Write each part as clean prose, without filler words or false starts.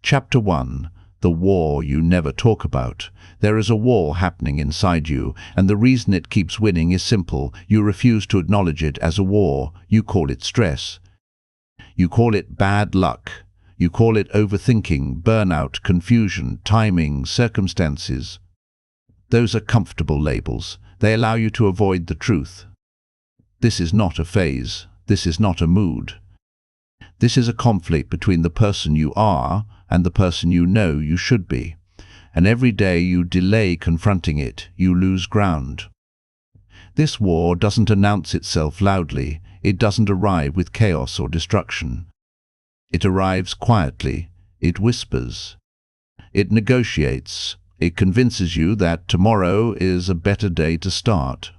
Chapter 1. The War You Never Talk About. There is a war happening inside you, and the reason it keeps winning is simple. You refuse to acknowledge it as a war. You call it stress. You call it bad luck. You call it overthinking, burnout, confusion, timing, circumstances. Those are comfortable labels. They allow you to avoid the truth. This is not a phase. This is not a mood. This is a conflict between the person you are and the person you know you should be. And every day you delay confronting it, you lose ground. This war doesn't announce itself loudly. It doesn't arrive with chaos or destruction. It arrives quietly. It whispers. It negotiates. It convinces you that tomorrow is a better day to start.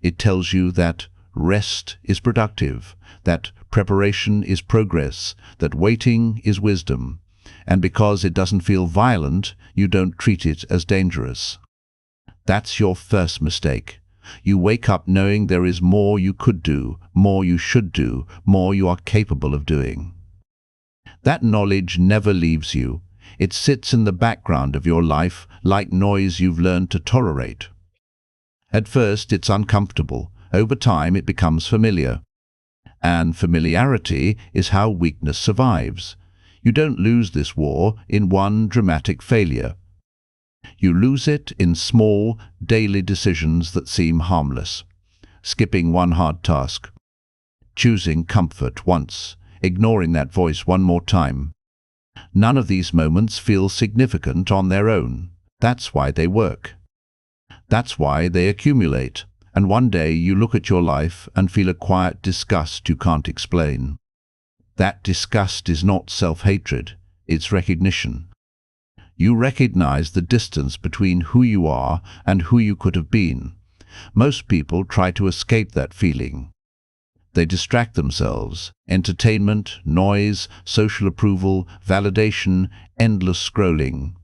It tells you that rest is productive, that preparation is progress, that waiting is wisdom. And because it doesn't feel violent, you don't treat it as dangerous. That's your first mistake. You wake up knowing there is more you could do, more you should do, more you are capable of doing. That knowledge never leaves you. It sits in the background of your life like noise you've learned to tolerate. At first, it's uncomfortable. Over time, it becomes familiar. And familiarity is how weakness survives. You don't lose this war in one dramatic failure. You lose it in small, daily decisions that seem harmless. Skipping one hard task. Choosing comfort once. Ignoring that voice one more time. None of these moments feel significant on their own. That's why they work. That's why they accumulate. And one day you look at your life and feel a quiet disgust you can't explain. That disgust is not self-hatred, it's recognition. You recognize the distance between who you are and who you could have been. Most people try to escape that feeling. They distract themselves. Entertainment, noise, social approval, validation, endless scrolling.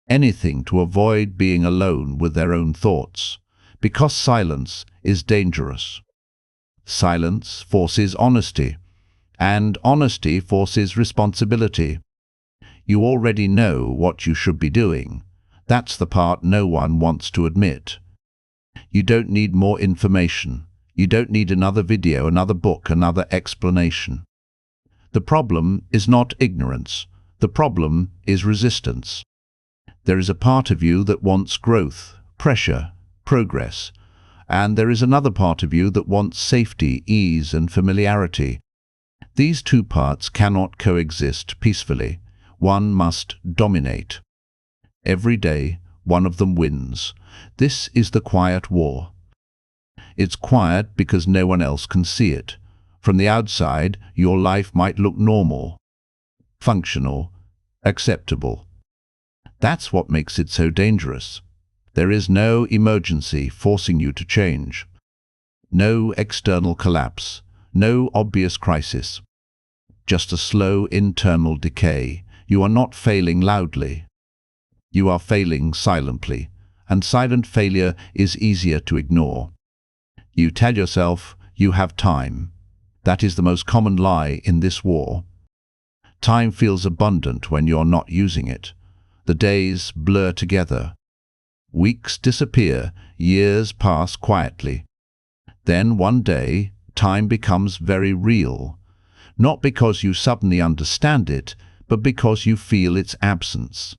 Anything to avoid being alone with their own thoughts. Because silence is dangerous. Silence forces honesty. And honesty forces responsibility. You already know what you should be doing. That's the part no one wants to admit. You don't need more information. You don't need another video, another book, another explanation. The problem is not ignorance. The problem is resistance. There is a part of you that wants growth, pressure, progress. And there is another part of you that wants safety, ease, and familiarity. These two parts cannot coexist peacefully. One must dominate. Every day, one of them wins. This is the quiet war. It's quiet because no one else can see it. From the outside, your life might look normal, functional, acceptable. That's what makes it so dangerous. There is no emergency forcing you to change. No external collapse. No obvious crisis. Just a slow internal decay. You are not failing loudly. You are failing silently, and silent failure is easier to ignore. You tell yourself you have time. That is the most common lie in this war. Time feels abundant when you're not using it. The days blur together. Weeks disappear, years pass quietly. Then one day, time becomes very real, not because you suddenly understand it, but because you feel its absence.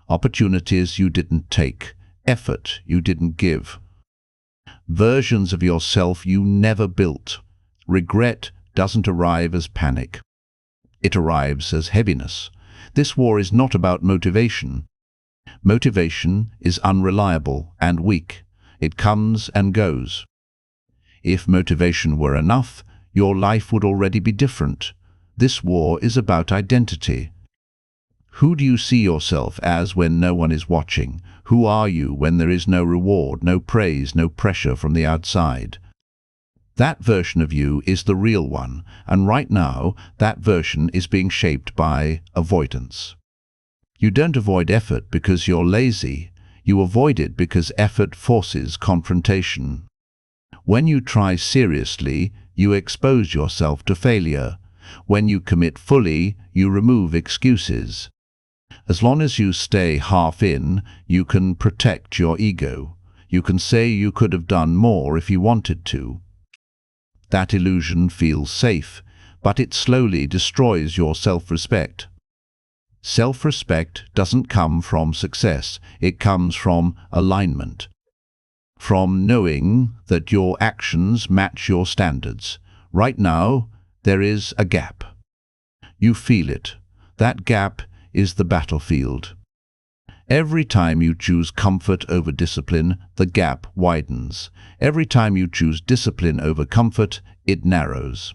Opportunities you didn't take, effort you didn't give. Versions of yourself you never built. Regret doesn't arrive as panic. It arrives as heaviness. This war is not about motivation. Motivation is unreliable and weak. It comes and goes. If motivation were enough, your life would already be different. This war is about identity. Who do you see yourself as when no one is watching? Who are you when there is no reward, no praise, no pressure from the outside? That version of you is the real one, and right now, that version is being shaped by avoidance. You don't avoid effort because you're lazy. You avoid it because effort forces confrontation. When you try seriously, you expose yourself to failure. When you commit fully, you remove excuses. As long as you stay half in, you can protect your ego. You can say you could have done more if you wanted to. That illusion feels safe, but it slowly destroys your self-respect. Self-respect doesn't come from success, it comes from alignment. From knowing that your actions match your standards. Right now, there is a gap. You feel it. That gap is the battlefield. Every time you choose comfort over discipline, the gap widens. Every time you choose discipline over comfort, it narrows.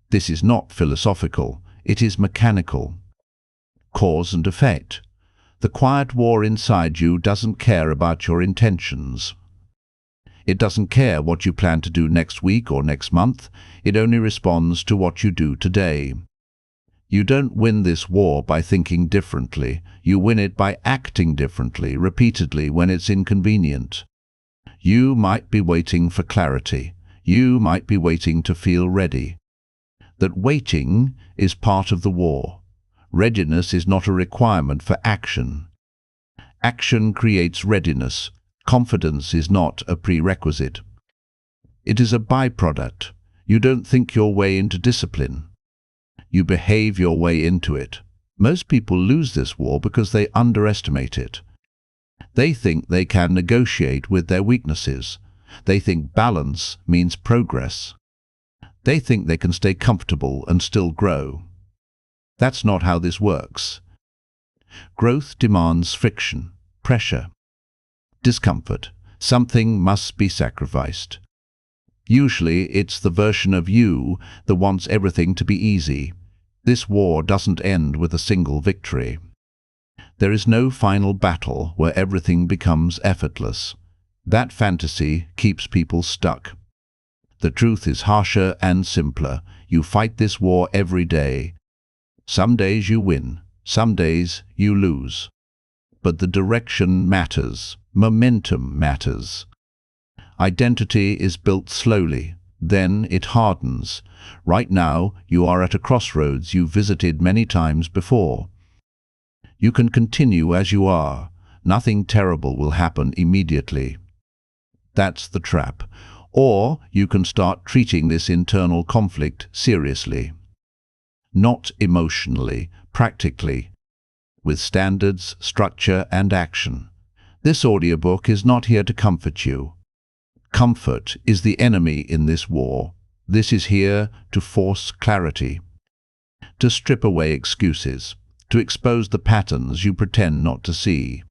This is not philosophical, it is mechanical. Cause and effect. The quiet war inside you doesn't care about your intentions. It doesn't care what you plan to do next week or next month, it only responds to what you do today. You don't win this war by thinking differently, you win it by acting differently, repeatedly when it's inconvenient. You might be waiting for clarity, you might be waiting to feel ready. That waiting is part of the war. Readiness is not a requirement for action. Action creates readiness. Confidence is not a prerequisite. It is a byproduct. You don't think your way into discipline. You behave your way into it. Most people lose this war because they underestimate it. They think they can negotiate with their weaknesses. They think balance means progress. They think they can stay comfortable and still grow. That's not how this works. Growth demands friction, pressure, discomfort. Something must be sacrificed. Usually it's the version of you that wants everything to be easy. This war doesn't end with a single victory. There is no final battle where everything becomes effortless. That fantasy keeps people stuck. The truth is harsher and simpler. You fight this war every day. Some days you win, some days you lose. But the direction matters, momentum matters. Identity is built slowly, then it hardens. Right now, you are at a crossroads you visited many times before. You can continue as you are. Nothing terrible will happen immediately. That's the trap. Or you can start treating this internal conflict seriously. Not emotionally, practically, with standards, structure, and action. This audiobook is not here to comfort you. Comfort is the enemy in this war. This is here to force clarity, to strip away excuses, to expose the patterns you pretend not to see.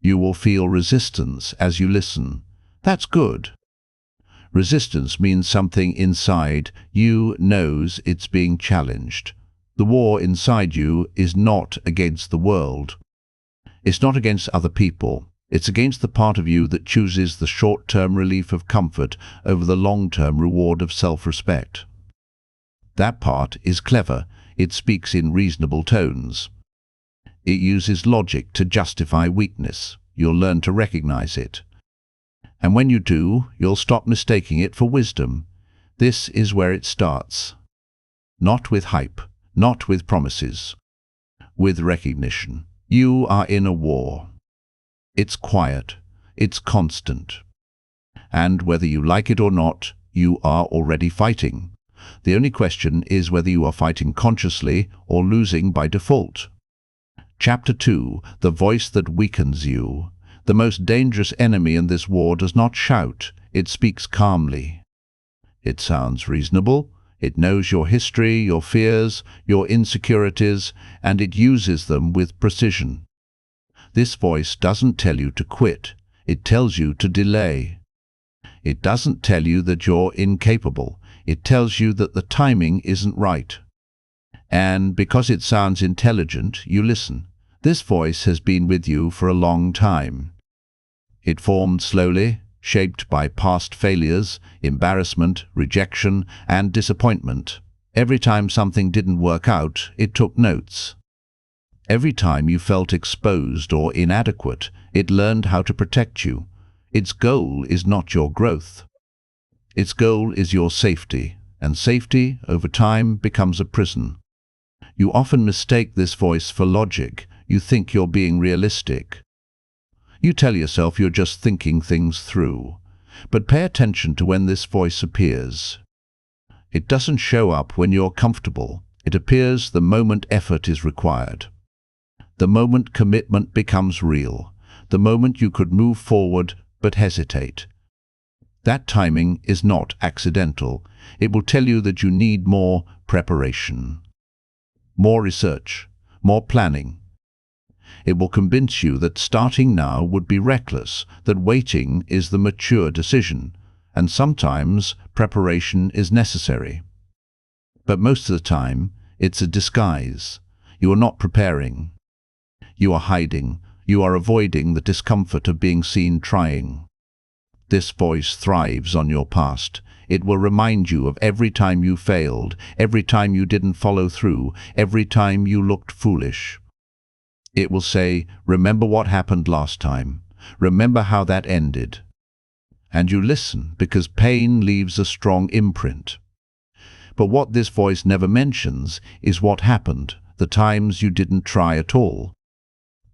You will feel resistance as you listen. That's good. Resistance means something inside you knows it's being challenged. The war inside you is not against the world. It's not against other people. It's against the part of you that chooses the short-term relief of comfort over the long-term reward of self-respect. That part is clever. It speaks in reasonable tones. It uses logic to justify weakness. You'll learn to recognize it. And when you do, you'll stop mistaking it for wisdom. This is where it starts. Not with hype, not with promises. With recognition. You are in a war. It's quiet. It's constant. And whether you like it or not, you are already fighting. The only question is whether you are fighting consciously or losing by default. Chapter 2. The voice that weakens you. The most dangerous enemy in this war does not shout, it speaks calmly. It sounds reasonable, it knows your history, your fears, your insecurities, and it uses them with precision. This voice doesn't tell you to quit, it tells you to delay. It doesn't tell you that you're incapable, it tells you that the timing isn't right. And because it sounds intelligent, you listen. This voice has been with you for a long time. It formed slowly, shaped by past failures, embarrassment, rejection, and disappointment. Every time something didn't work out, it took notes. Every time you felt exposed or inadequate, it learned how to protect you. Its goal is not your growth. Its goal is your safety, and safety, over time, becomes a prison. You often mistake this voice for logic. You think you're being realistic. You tell yourself you're just thinking things through. But pay attention to when this voice appears. It doesn't show up when you're comfortable. It appears the moment effort is required. The moment commitment becomes real. The moment you could move forward but hesitate. That timing is not accidental. It will tell you that you need more preparation, more research, more planning. It will convince you that starting now would be reckless, that waiting is the mature decision, and sometimes preparation is necessary. But most of the time, it's a disguise. You are not preparing. You are hiding. You are avoiding the discomfort of being seen trying. This voice thrives on your past. It will remind you of every time you failed, every time you didn't follow through, every time you looked foolish. It will say, remember what happened last time. Remember how that ended. And you listen because pain leaves a strong imprint. But what this voice never mentions is what happened, the times you didn't try at all.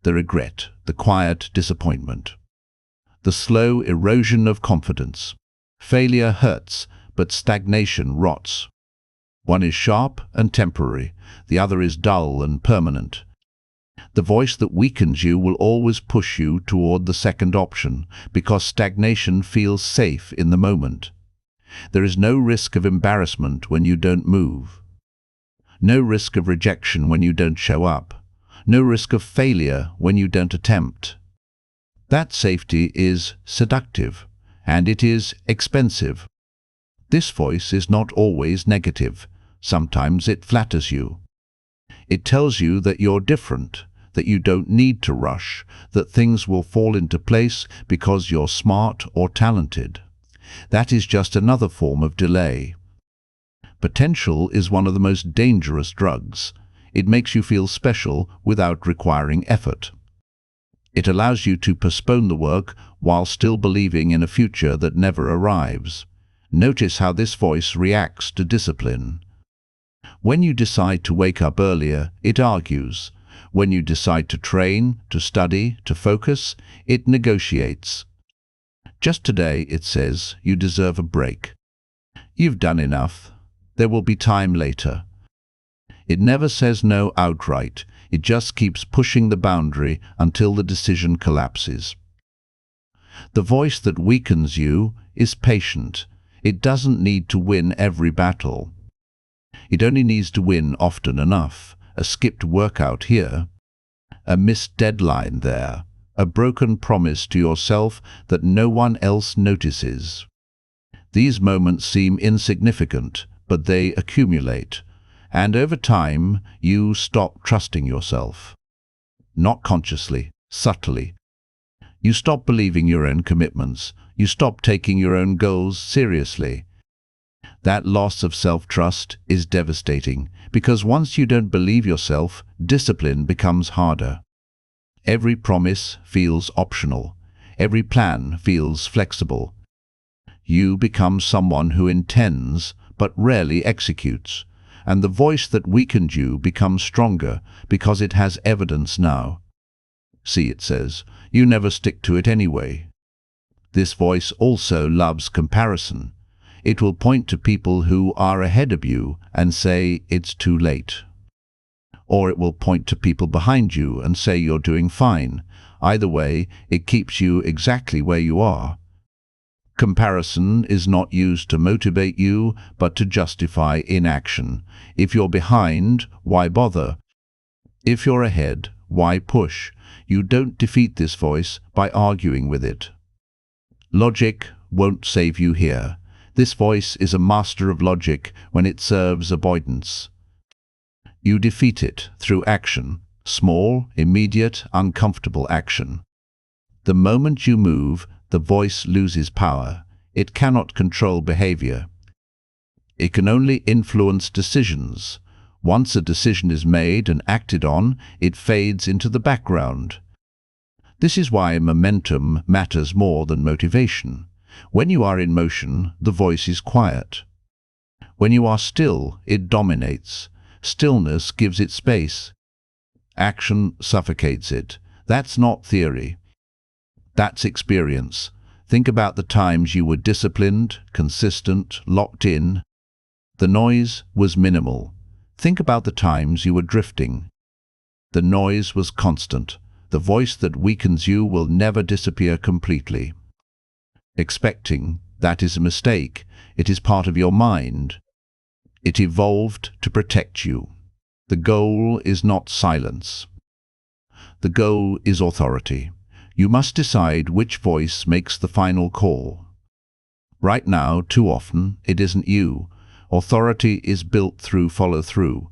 The regret, the quiet disappointment. The slow erosion of confidence. Failure hurts, but stagnation rots. One is sharp and temporary, the other is dull and permanent. The voice that weakens you will always push you toward the second option, because stagnation feels safe in the moment. There is no risk of embarrassment when you don't move. No risk of rejection when you don't show up. No risk of failure when you don't attempt. That safety is seductive, and it is expensive. This voice is not always negative. Sometimes it flatters you. It tells you that you're different, that you don't need to rush, that things will fall into place because you're smart or talented. That is just another form of delay. Potential is one of the most dangerous drugs. It makes you feel special without requiring effort. It allows you to postpone the work while still believing in a future that never arrives. Notice how this voice reacts to discipline. When you decide to wake up earlier, it argues. When you decide to train, to study, to focus, it negotiates. Just today, it says, you deserve a break. You've done enough. There will be time later. It never says no outright. It just keeps pushing the boundary until the decision collapses. The voice that weakens you is patient. It doesn't need to win every battle. It only needs to win often enough. A skipped workout here, a missed deadline there, a broken promise to yourself that no one else notices. These moments seem insignificant, but they accumulate. And over time, you stop trusting yourself. Not consciously, subtly. You stop believing your own commitments. You stop taking your own goals seriously. That loss of self-trust is devastating, because once you don't believe yourself, discipline becomes harder. Every promise feels optional. Every plan feels flexible. You become someone who intends, but rarely executes. And the voice that weakened you becomes stronger because it has evidence now. See, it says, you never stick to it anyway. This voice also loves comparison. It will point to people who are ahead of you and say it's too late. Or it will point to people behind you and say you're doing fine. Either way, it keeps you exactly where you are. Comparison is not used to motivate you, but to justify inaction. If you're behind, why bother? If you're ahead, why push? You don't defeat this voice by arguing with it. Logic won't save you here. This voice is a master of logic when it serves avoidance. You defeat it through action, small, immediate, uncomfortable action. The moment you move, the voice loses power. It cannot control behavior. It can only influence decisions. Once a decision is made and acted on, it fades into the background. This is why momentum matters more than motivation. When you are in motion, the voice is quiet. When you are still, it dominates. Stillness gives it space. Action suffocates it. That's not theory. That's experience. Think about the times you were disciplined, consistent, locked in. The noise was minimal. Think about the times you were drifting. The noise was constant. The voice that weakens you will never disappear completely. Expecting, that is a mistake. It is part of your mind. It evolved to protect you. The goal is not silence. The goal is authority. You must decide which voice makes the final call. Right now, too often, it isn't you. Authority is built through follow-through.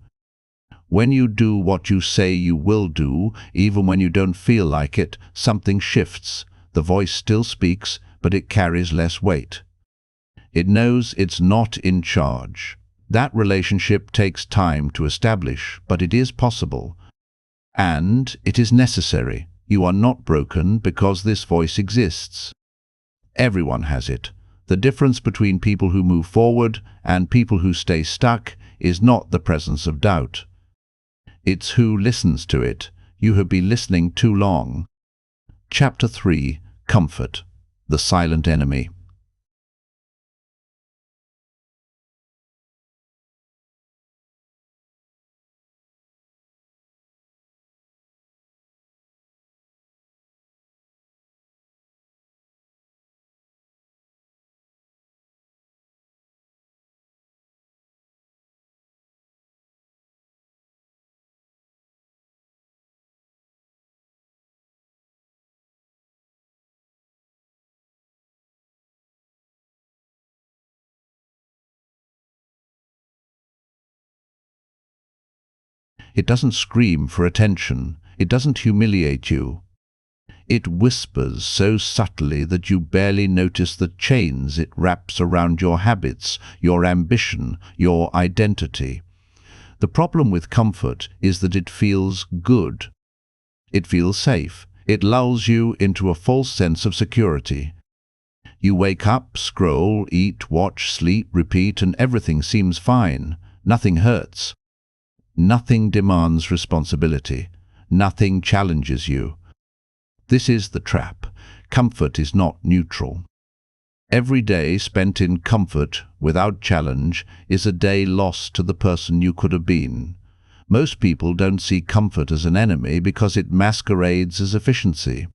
When you do what you say you will do, even when you don't feel like it, something shifts. The voice still speaks, but it carries less weight. It knows it's not in charge. That relationship takes time to establish, but it is possible. And it is necessary. You are not broken because this voice exists. Everyone has it. The difference between people who move forward and people who stay stuck is not the presence of doubt. It's who listens to it. You have been listening too long. Chapter 3. Comfort. The silent enemy. It doesn't scream for attention. It doesn't humiliate you. It whispers so subtly that you barely notice the chains it wraps around your habits, your ambition, your identity. The problem with comfort is that it feels good. It feels safe. It lulls you into a false sense of security. You wake up, scroll, eat, watch, sleep, repeat, and everything seems fine. Nothing hurts. Nothing demands responsibility. Nothing challenges you. This is the trap. Comfort is not neutral. Every day spent in comfort, without challenge, is a day lost to the person you could have been. Most people don't see comfort as an enemy because it masquerades as efficiency.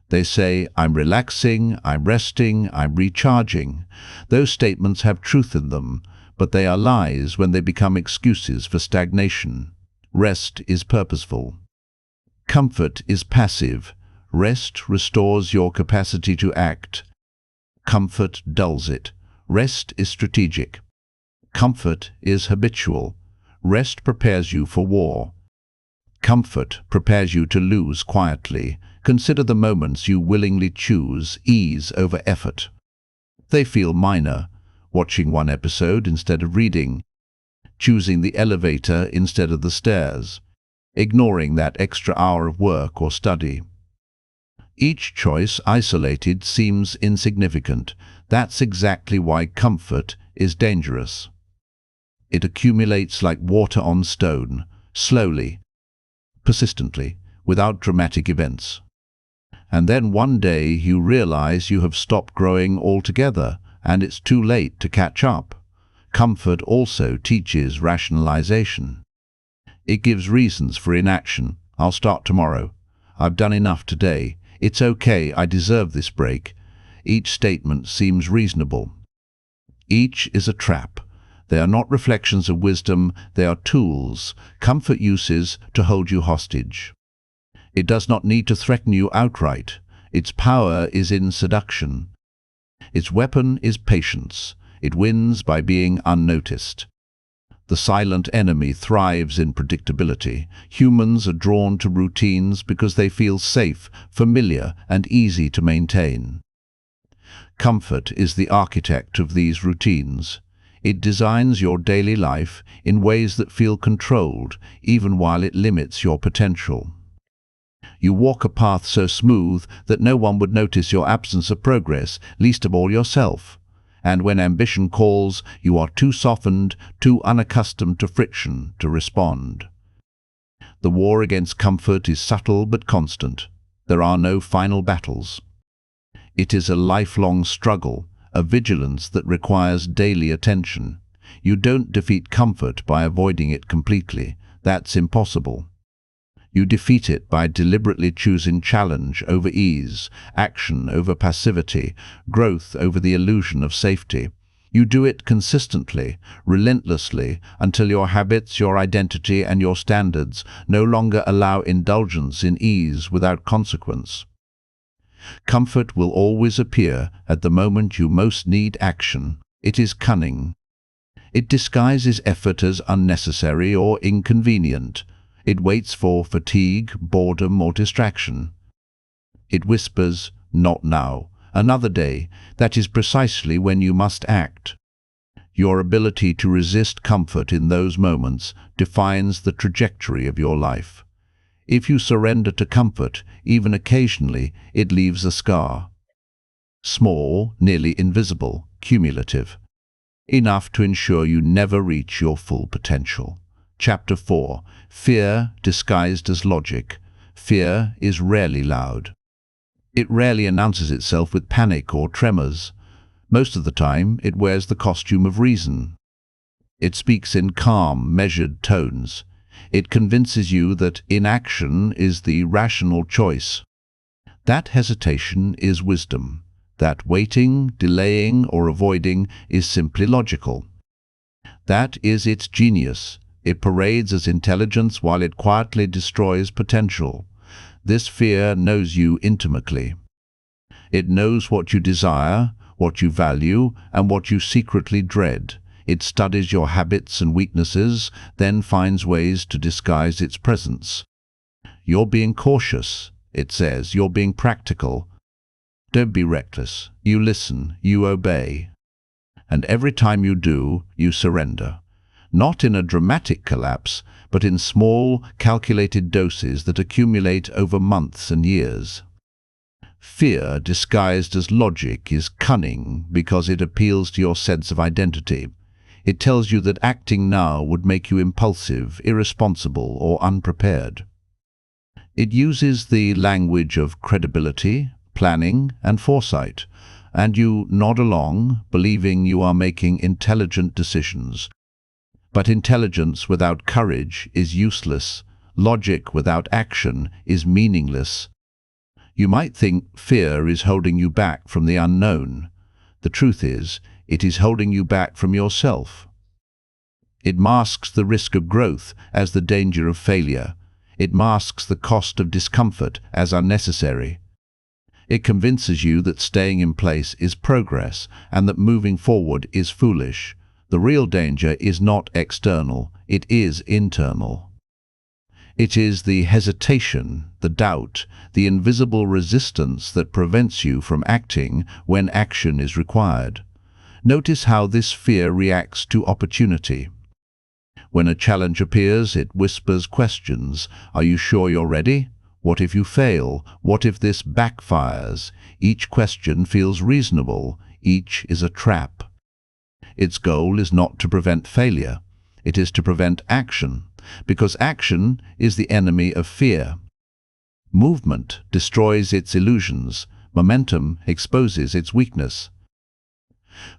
They say, I'm relaxing, I'm resting, I'm recharging. Those statements have truth in them, but they are lies when they become excuses for stagnation. Rest is purposeful. Comfort is passive. Rest restores your capacity to act. Comfort dulls it. Rest is strategic. Comfort is habitual. Rest prepares you for war. Comfort prepares you to lose quietly. Consider the moments you willingly choose ease over effort. They feel minor. Watching one episode instead of reading, choosing the elevator instead of the stairs, ignoring that extra hour of work or study. Each choice isolated seems insignificant. That's exactly why comfort is dangerous. It accumulates like water on stone, slowly, persistently, without dramatic events. And then one day you realize you have stopped growing altogether, and it's too late to catch up. Comfort also teaches rationalization. It gives reasons for inaction. I'll start tomorrow. I've done enough today. It's okay, I deserve this break. Each statement seems reasonable. Each is a trap. They are not reflections of wisdom, they are tools, comfort uses to hold you hostage. It does not need to threaten you outright. Its power is in seduction. Its weapon is patience. It wins by being unnoticed. The silent enemy thrives in predictability. Humans are drawn to routines because they feel safe, familiar, and easy to maintain. Comfort is the architect of these routines. It designs your daily life in ways that feel controlled, even while it limits your potential. You walk a path so smooth that no one would notice your absence of progress, least of all yourself. And when ambition calls, you are too softened, too unaccustomed to friction to respond. The war against comfort is subtle but constant. There are no final battles. It is a lifelong struggle, a vigilance that requires daily attention. You don't defeat comfort by avoiding it completely. That's impossible. You defeat it by deliberately choosing challenge over ease, action over passivity, growth over the illusion of safety. You do it consistently, relentlessly, until your habits, your identity, and your standards no longer allow indulgence in ease without consequence. Comfort will always appear at the moment you most need action. It is cunning. It disguises effort as unnecessary or inconvenient. It waits for fatigue, boredom, or distraction. It whispers, "Not now, another day." That is precisely when you must act. Your ability to resist comfort in those moments defines the trajectory of your life. If you surrender to comfort, even occasionally, it leaves a scar. Small, nearly invisible, cumulative. Enough to ensure you never reach your full potential. Chapter 4. Fear disguised as logic. Fear is rarely loud. It rarely announces itself with panic or tremors. Most of the time, it wears the costume of reason. It speaks in calm, measured tones. It convinces you that inaction is the rational choice. That hesitation is wisdom. That waiting, delaying, or avoiding is simply logical. That is its genius. It parades as intelligence while it quietly destroys potential. This fear knows you intimately. It knows what you desire, what you value, and what you secretly dread. It studies your habits and weaknesses, then finds ways to disguise its presence. You're being cautious, it says. You're being practical. Don't be reckless. You listen, you obey. And every time you do, you surrender. Not in a dramatic collapse, but in small, calculated doses that accumulate over months and years. Fear, disguised as logic, is cunning because it appeals to your sense of identity. It tells you that acting now would make you impulsive, irresponsible, or unprepared. It uses the language of credibility, planning, and foresight, and you nod along, believing you are making intelligent decisions. But intelligence without courage is useless. Logic without action is meaningless. You might think fear is holding you back from the unknown. The truth is, it is holding you back from yourself. It masks the risk of growth as the danger of failure. It masks the cost of discomfort as unnecessary. It convinces you that staying in place is progress and that moving forward is foolish. The real danger is not external, it is internal. It is the hesitation, the doubt, the invisible resistance that prevents you from acting when action is required. Notice how this fear reacts to opportunity. When a challenge appears, it whispers questions. Are you sure you're ready? What if you fail? What if this backfires? Each question feels reasonable. Each is a trap. Its goal is not to prevent failure. It is to prevent action, because action is the enemy of fear. Movement destroys its illusions. Momentum exposes its weakness.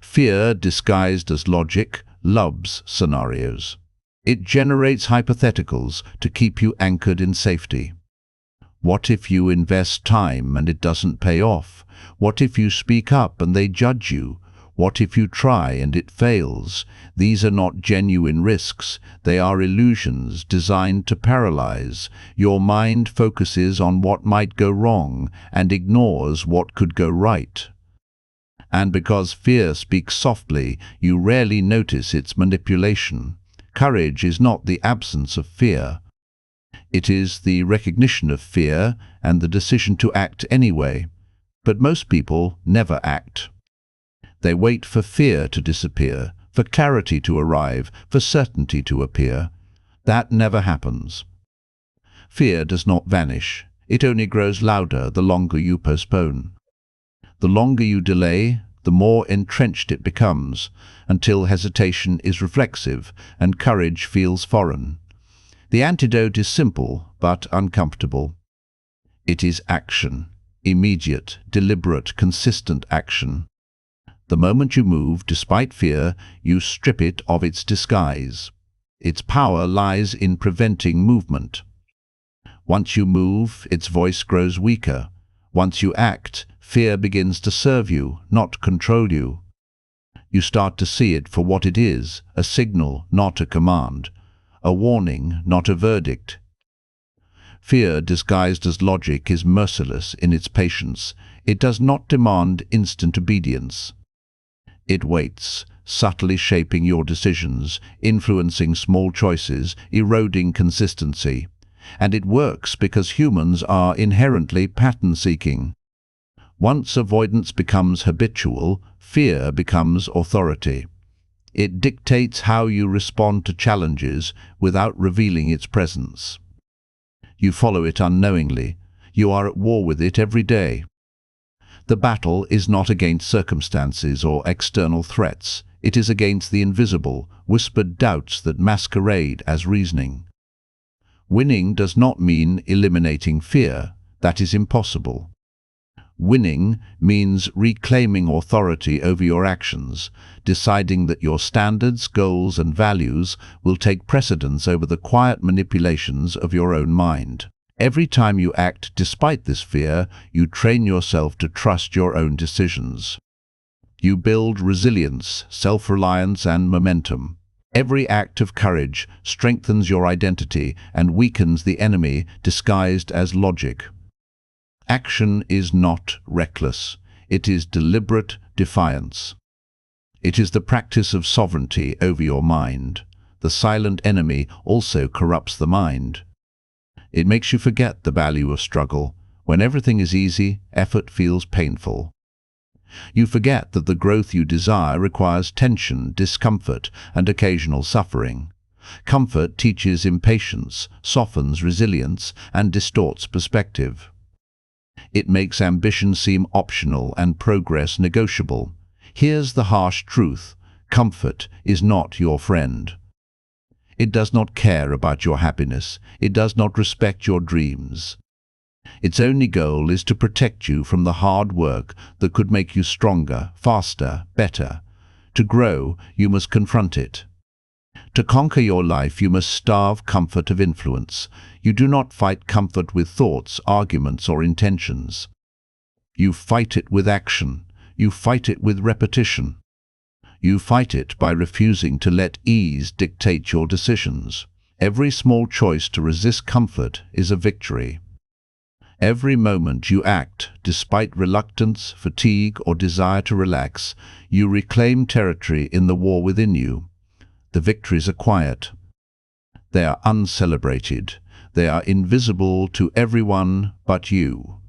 Fear, disguised as logic, loves scenarios. It generates hypotheticals to keep you anchored in safety. What if you invest time and it doesn't pay off? What if you speak up and they judge you? What if you try and it fails? These are not genuine risks. They are illusions designed to paralyze. Your mind focuses on what might go wrong and ignores what could go right. And because fear speaks softly, you rarely notice its manipulation. Courage is not the absence of fear. It is the recognition of fear and the decision to act anyway. But most people never act. They wait for fear to disappear, for clarity to arrive, for certainty to appear. That never happens. Fear does not vanish. It only grows louder the longer you postpone. The longer you delay, the more entrenched it becomes, until hesitation is reflexive and courage feels foreign. The antidote is simple but uncomfortable. It is action. Immediate, deliberate, consistent action. The moment you move, despite fear, you strip it of its disguise. Its power lies in preventing movement. Once you move, its voice grows weaker. Once you act, fear begins to serve you, not control you. You start to see it for what it is, a signal, not a command, a warning, not a verdict. Fear, disguised as logic, is merciless in its patience. It does not demand instant obedience. It waits, subtly shaping your decisions, influencing small choices, eroding consistency. And it works because humans are inherently pattern-seeking. Once avoidance becomes habitual, fear becomes authority. It dictates how you respond to challenges without revealing its presence. You follow it unknowingly. You are at war with it every day. The battle is not against circumstances or external threats. It is against the invisible, whispered doubts that masquerade as reasoning. Winning does not mean eliminating fear. That is impossible. Winning means reclaiming authority over your actions, deciding that your standards, goals, and values will take precedence over the quiet manipulations of your own mind. Every time you act despite this fear, you train yourself to trust your own decisions. You build resilience, self-reliance, and momentum. Every act of courage strengthens your identity and weakens the enemy disguised as logic. Action is not reckless. It is deliberate defiance. It is the practice of sovereignty over your mind. The silent enemy also corrupts the mind. It makes you forget the value of struggle. When everything is easy, effort feels painful. You forget that the growth you desire requires tension, discomfort, and occasional suffering. Comfort teaches impatience, softens resilience, and distorts perspective. It makes ambition seem optional and progress negotiable. Here's the harsh truth: comfort is not your friend. It does not care about your happiness. It does not respect your dreams. Its only goal is to protect you from the hard work that could make you stronger, faster, better. To grow, you must confront it. To conquer your life, you must starve comfort of influence. You do not fight comfort with thoughts, arguments, or intentions. You fight it with action. You fight it with repetition. You fight it by refusing to let ease dictate your decisions. Every small choice to resist comfort is a victory. Every moment you act, despite reluctance, fatigue, or desire to relax, you reclaim territory in the war within you. The victories are quiet. They are uncelebrated. They are invisible to everyone but you.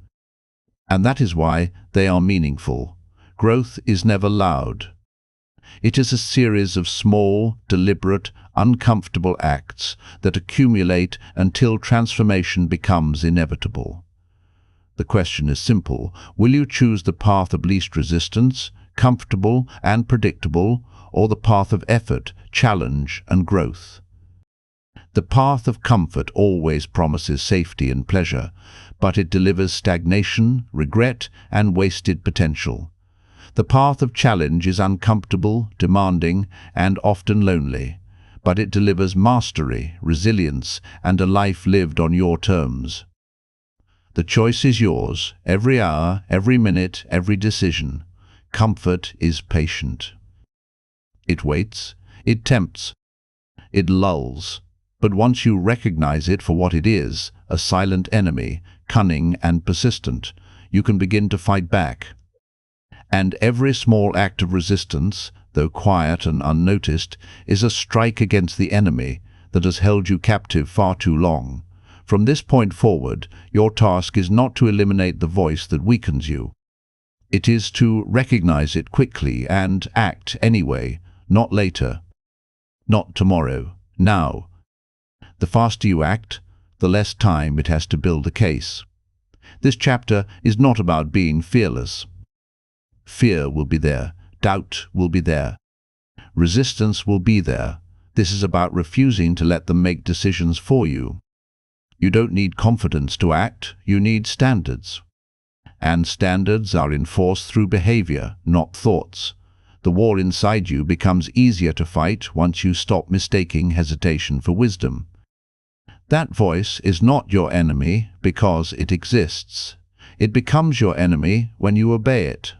And that is why they are meaningful. Growth is never loud. It is a series of small, deliberate, uncomfortable acts that accumulate until transformation becomes inevitable. The question is simple: will you choose the path of least resistance, comfortable and predictable, or the path of effort, challenge, and growth? The path of comfort always promises safety and pleasure, but it delivers stagnation, regret, and wasted potential. The path of challenge is uncomfortable, demanding, and often lonely, but it delivers mastery, resilience, and a life lived on your terms. The choice is yours, every hour, every minute, every decision. Comfort is patient. It waits, it tempts, it lulls. But once you recognize it for what it is, a silent enemy, cunning and persistent, you can begin to fight back. And every small act of resistance, though quiet and unnoticed, is a strike against the enemy that has held you captive far too long. From this point forward, your task is not to eliminate the voice that weakens you. It is to recognize it quickly and act anyway, not later, not tomorrow, now. The faster you act, the less time it has to build a case. This chapter is not about being fearless. Fear will be there. Doubt will be there. Resistance will be there. This is about refusing to let them make decisions for you. You don't need confidence to act, you need standards. And standards are enforced through behavior, not thoughts. The war inside you becomes easier to fight once you stop mistaking hesitation for wisdom. That voice is not your enemy because it exists. It becomes your enemy when you obey it.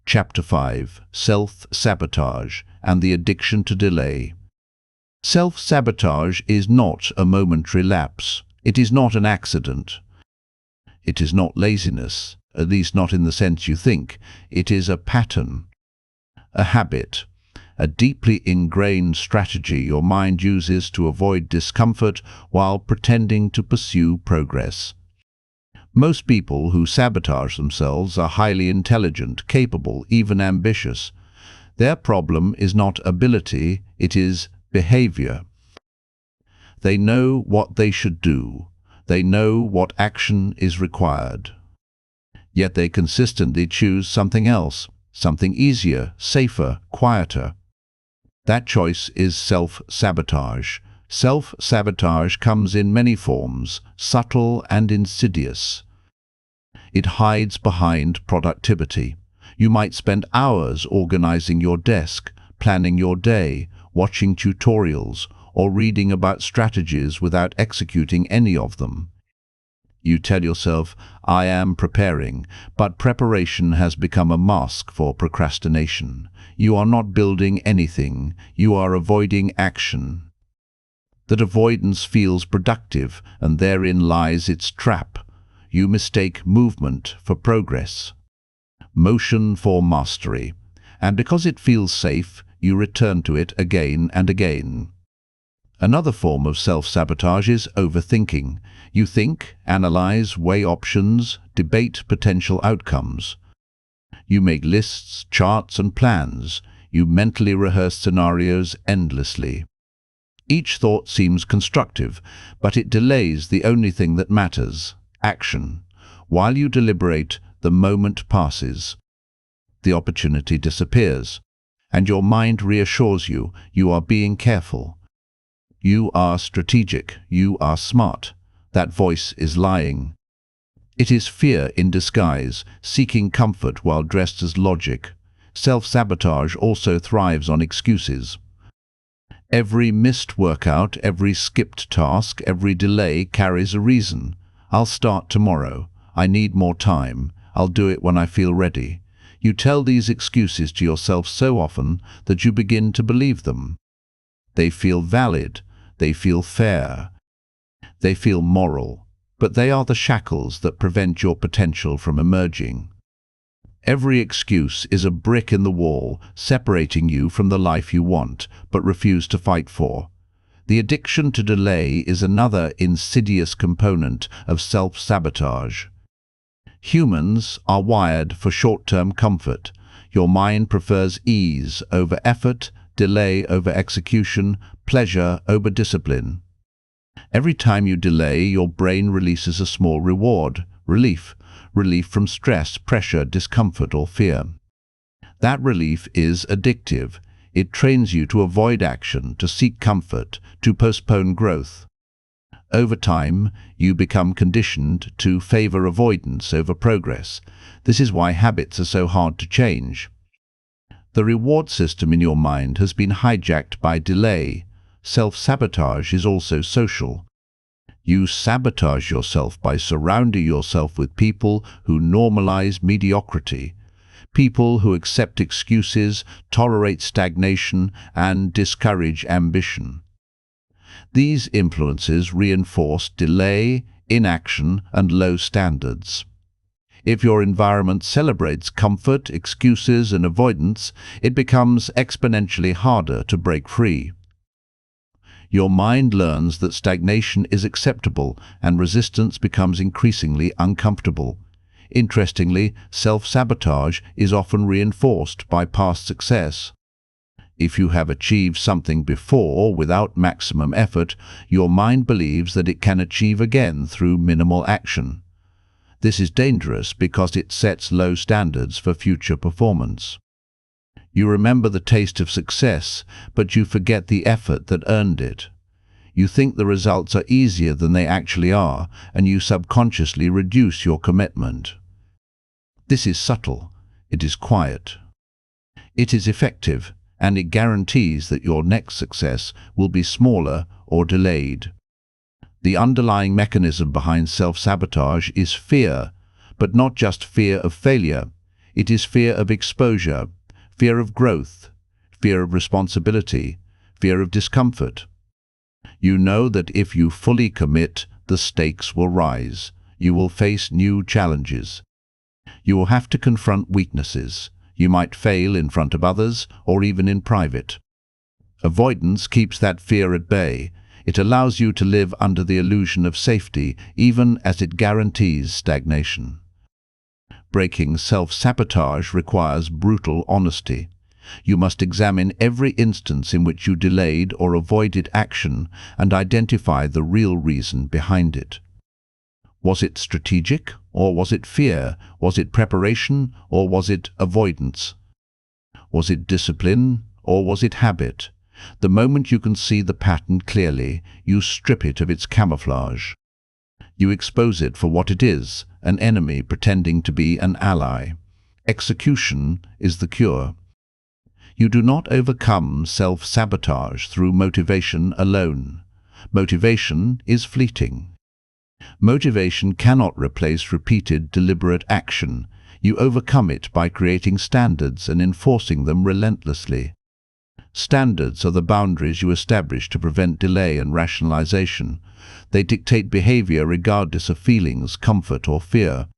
Chapter 5: Self-Sabotage and the Addiction to Delay. Self-sabotage is not a momentary lapse. It is not an accident. It is not laziness, at least not in the sense you think. It is a pattern, a habit, a deeply ingrained strategy your mind uses to avoid discomfort while pretending to pursue progress. Most people who sabotage themselves are highly intelligent, capable, even ambitious. Their problem is not ability, it is behavior. They know what they should do. They know what action is required. Yet they consistently choose something else, something easier, safer, quieter. That choice is self-sabotage. Self-sabotage comes in many forms, subtle and insidious. It hides behind productivity. You might spend hours organizing your desk, planning your day, watching tutorials, or reading about strategies without executing any of them. You tell yourself, I am preparing, but preparation has become a mask for procrastination. You are not building anything, you are avoiding action. That avoidance feels productive, and therein lies its trap. You mistake movement for progress, motion for mastery, and because it feels safe, you return to it again and again. Another form of self-sabotage is overthinking. You think, analyze, weigh options, debate potential outcomes. You make lists, charts, and plans. You mentally rehearse scenarios endlessly. Each thought seems constructive, but it delays the only thing that matters: action. While you deliberate, the moment passes. The opportunity disappears, and your mind reassures you you are being careful. You are strategic, you are smart. That voice is lying. It is fear in disguise, seeking comfort while dressed as logic. Self-sabotage also thrives on excuses. Every missed workout, every skipped task, every delay carries a reason. I'll start tomorrow. I need more time. I'll do it when I feel ready. You tell these excuses to yourself so often that you begin to believe them. They feel valid. They feel fair. They feel moral. But they are the shackles that prevent your potential from emerging. Every excuse is a brick in the wall, separating you from the life you want, but refuse to fight for. The addiction to delay is another insidious component of self-sabotage. Humans are wired for short-term comfort. Your mind prefers ease over effort, delay over execution, pleasure over discipline. Every time you delay, your brain releases a small reward, relief from stress, pressure, discomfort, or fear. That relief is addictive. It trains you to avoid action, to seek comfort, to postpone growth. Over time, you become conditioned to favor avoidance over progress. This is why habits are so hard to change. The reward system in your mind has been hijacked by delay. Self-sabotage is also social. You sabotage yourself by surrounding yourself with people who normalize mediocrity, people who accept excuses, tolerate stagnation, and discourage ambition. These influences reinforce delay, inaction, and low standards. If your environment celebrates comfort, excuses, and avoidance, it becomes exponentially harder to break free. Your mind learns that stagnation is acceptable, and resistance becomes increasingly uncomfortable. Interestingly, self-sabotage is often reinforced by past success. If you have achieved something before without maximum effort, your mind believes that it can achieve again through minimal action. This is dangerous because it sets low standards for future performance. You remember the taste of success, but you forget the effort that earned it. You think the results are easier than they actually are, and you subconsciously reduce your commitment. This is subtle. It is quiet. It is effective, and it guarantees that your next success will be smaller or delayed. The underlying mechanism behind self-sabotage is fear, but not just fear of failure. It is fear of exposure, fear of growth, fear of responsibility, fear of discomfort. You know that if you fully commit, the stakes will rise. You will face new challenges. You will have to confront weaknesses. You might fail in front of others or even in private. Avoidance keeps that fear at bay. It allows you to live under the illusion of safety, even as it guarantees stagnation. Breaking self-sabotage requires brutal honesty. You must examine every instance in which you delayed or avoided action and identify the real reason behind it. Was it strategic, or was it fear? Was it preparation, or was it avoidance? Was it discipline, or was it habit? The moment you can see the pattern clearly, you strip it of its camouflage. You expose it for what it is, an enemy pretending to be an ally. Execution is the cure. You do not overcome self-sabotage through motivation alone. Motivation is fleeting. Motivation cannot replace repeated, deliberate action. You overcome it by creating standards and enforcing them relentlessly. Standards are the boundaries you establish to prevent delay and rationalization. They dictate behavior regardless of feelings, comfort, or fear.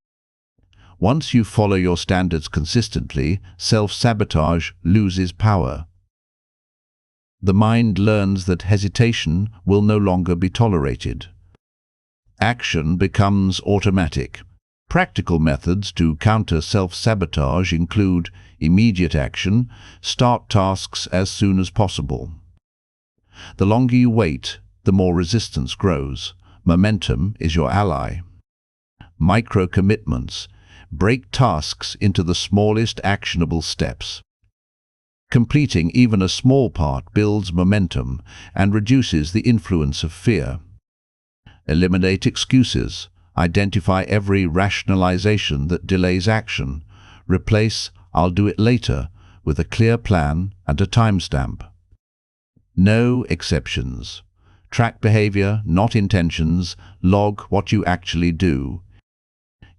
Once you follow your standards consistently, self-sabotage loses power. The mind learns that hesitation will no longer be tolerated. Action becomes automatic. Practical methods to counter self-sabotage include immediate action. Start tasks as soon as possible. The longer you wait, the more resistance grows. Momentum is your ally. Micro-commitments. Break tasks into the smallest actionable steps. Completing even a small part builds momentum and reduces the influence of fear. Eliminate excuses. Identify every rationalization that delays action. Replace "I'll do it later" with a clear plan and a timestamp. No exceptions. Track behavior, not intentions. Log what you actually do.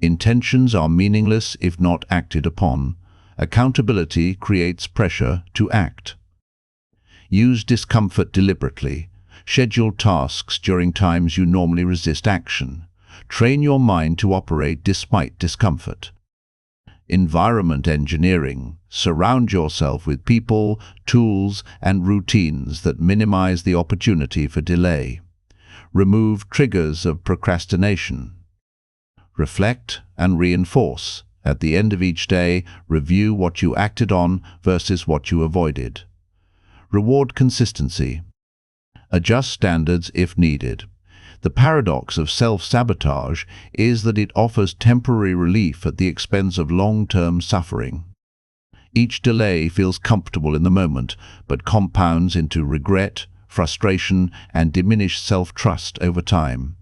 Intentions are meaningless if not acted upon. Accountability creates pressure to act. Use discomfort deliberately. Schedule tasks during times you normally resist action. Train your mind to operate despite discomfort. Environment engineering. Surround yourself with people, tools, and routines that minimize the opportunity for delay. Remove triggers of procrastination. Reflect and reinforce. At the end of each day, review what you acted on versus what you avoided. Reward consistency. Adjust standards if needed. The paradox of self-sabotage is that it offers temporary relief at the expense of long-term suffering. Each delay feels comfortable in the moment, but compounds into regret, frustration, and diminished self-trust over time.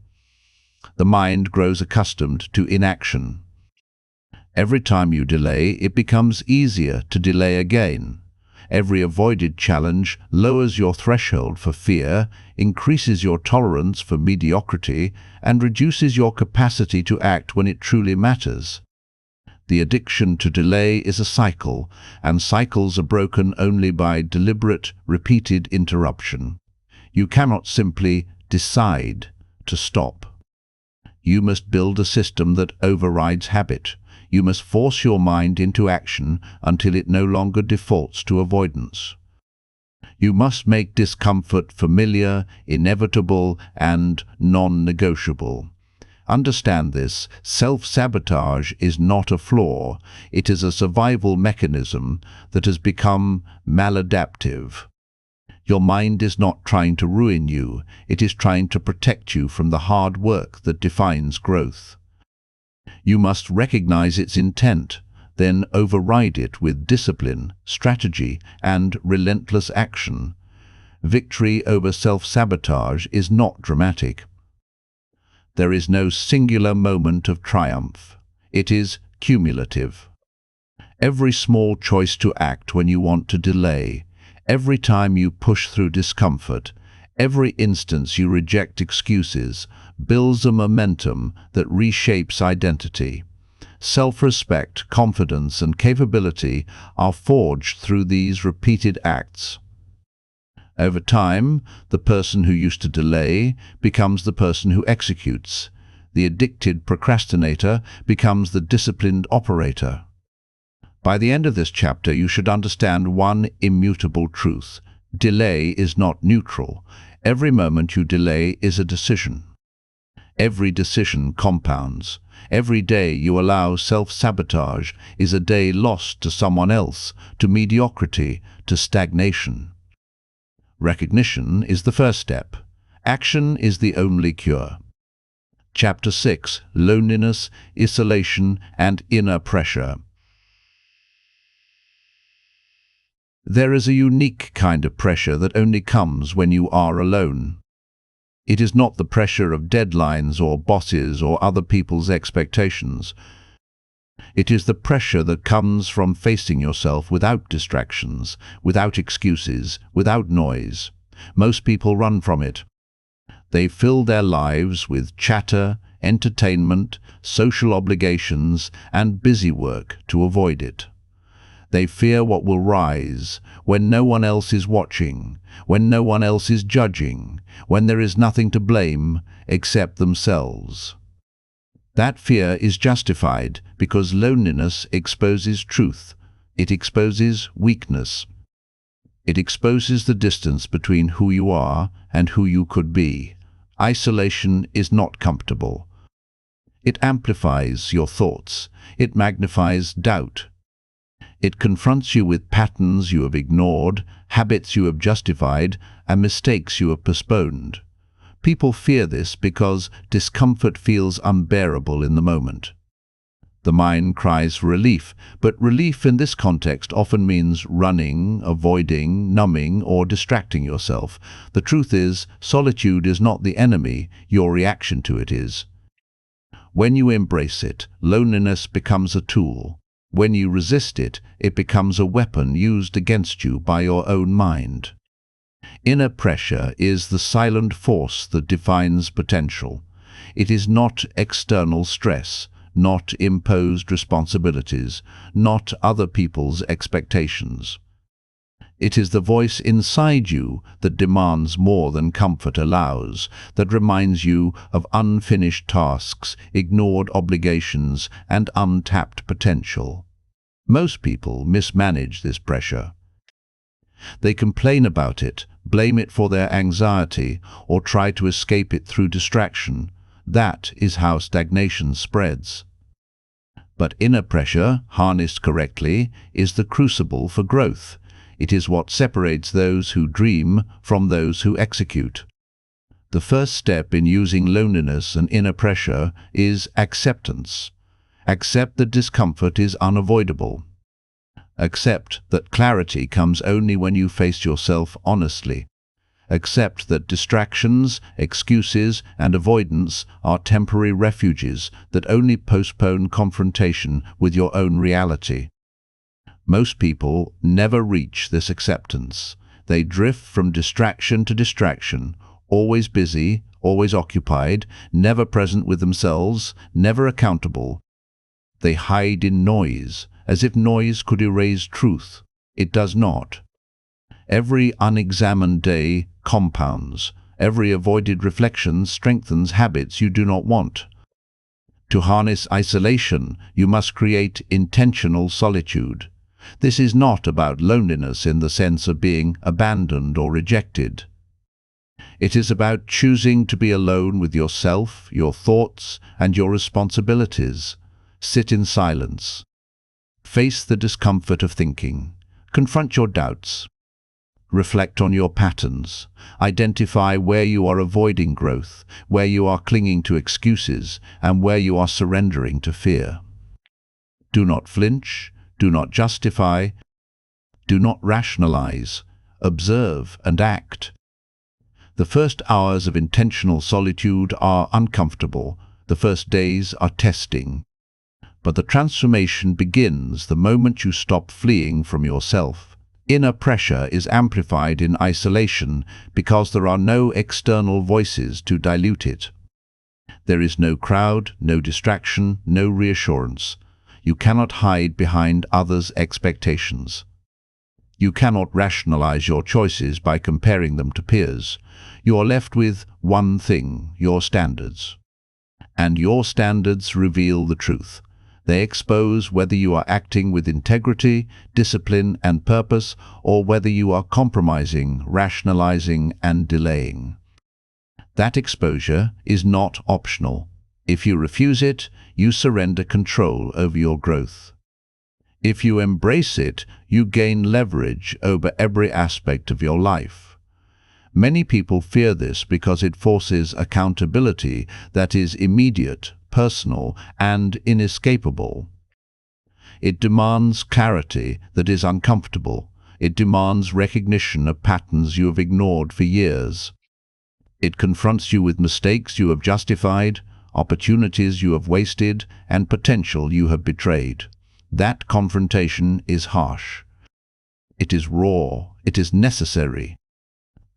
The mind grows accustomed to inaction. Every time you delay, it becomes easier to delay again. Every avoided challenge lowers your threshold for fear, increases your tolerance for mediocrity, and reduces your capacity to act when it truly matters. The addiction to delay is a cycle, and cycles are broken only by deliberate, repeated interruption. You cannot simply decide to stop. You must build a system that overrides habit. You must force your mind into action until it no longer defaults to avoidance. You must make discomfort familiar, inevitable, and non-negotiable. Understand this: self-sabotage is not a flaw. It is a survival mechanism that has become maladaptive. Your mind is not trying to ruin you. It is trying to protect you from the hard work that defines growth. You must recognize its intent, then override it with discipline, strategy, and relentless action. Victory over self-sabotage is not dramatic. There is no singular moment of triumph. It is cumulative. Every small choice to act when you want to delay, every time you push through discomfort, every instance you reject excuses, builds a momentum that reshapes identity. Self-respect, confidence, and capability are forged through these repeated acts. Over time, the person who used to delay becomes the person who executes. The addicted procrastinator becomes the disciplined operator. By the end of this chapter, you should understand one immutable truth. Delay is not neutral. Every moment you delay is a decision. Every decision compounds. Every day you allow self-sabotage is a day lost to someone else, to mediocrity, to stagnation. Recognition is the first step. Action is the only cure. Chapter 6: Loneliness, Isolation, and Inner Pressure. There is a unique kind of pressure that only comes when you are alone. It is not the pressure of deadlines or bosses or other people's expectations. It is the pressure that comes from facing yourself without distractions, without excuses, without noise. Most people run from it. They fill their lives with chatter, entertainment, social obligations, and busy work to avoid it. They fear what will rise when no one else is watching, when no one else is judging, when there is nothing to blame except themselves. That fear is justified because loneliness exposes truth. It exposes weakness. It exposes the distance between who you are and who you could be. Isolation is not comfortable. It amplifies your thoughts. It magnifies doubt. It confronts you with patterns you have ignored, habits you have justified, and mistakes you have postponed. People fear this because discomfort feels unbearable in the moment. The mind cries for relief, but relief in this context often means running, avoiding, numbing, or distracting yourself. The truth is, solitude is not the enemy, your reaction to it is. When you embrace it, loneliness becomes a tool. When you resist it, it becomes a weapon used against you by your own mind. Inner pressure is the silent force that defines potential. It is not external stress, not imposed responsibilities, not other people's expectations. It is the voice inside you that demands more than comfort allows, that reminds you of unfinished tasks, ignored obligations, and untapped potential. Most people mismanage this pressure. They complain about it, blame it for their anxiety, or try to escape it through distraction. That is how stagnation spreads. But inner pressure, harnessed correctly, is the crucible for growth. It is what separates those who dream from those who execute. The first step in using loneliness and inner pressure is acceptance. Accept that discomfort is unavoidable. Accept that clarity comes only when you face yourself honestly. Accept that distractions, excuses, and avoidance are temporary refuges that only postpone confrontation with your own reality. Most people never reach this acceptance. They drift from distraction to distraction, always busy, always occupied, never present with themselves, never accountable. They hide in noise, as if noise could erase truth. It does not. Every unexamined day compounds. Every avoided reflection strengthens habits you do not want. To harness isolation, you must create intentional solitude. This is not about loneliness in the sense of being abandoned or rejected. It is about choosing to be alone with yourself, your thoughts, and your responsibilities. Sit in silence. Face the discomfort of thinking. Confront your doubts. Reflect on your patterns. Identify where you are avoiding growth, where you are clinging to excuses, and where you are surrendering to fear. Do not flinch, do not justify, do not rationalize. Observe and act. The first hours of intentional solitude are uncomfortable. The first days are testing. But the transformation begins the moment you stop fleeing from yourself. Inner pressure is amplified in isolation because there are no external voices to dilute it. There is no crowd, no distraction, no reassurance. You cannot hide behind others' expectations. You cannot rationalize your choices by comparing them to peers. You are left with one thing: your standards. And your standards reveal the truth. They expose whether you are acting with integrity, discipline, and purpose, or whether you are compromising, rationalizing, and delaying. That exposure is not optional. If you refuse it, you surrender control over your growth. If you embrace it, you gain leverage over every aspect of your life. Many people fear this because it forces accountability that is immediate, personal, and inescapable. It demands clarity that is uncomfortable. It demands recognition of patterns you have ignored for years. It confronts you with mistakes you have justified, opportunities you have wasted, and potential you have betrayed. That confrontation is harsh. It is raw. It is necessary.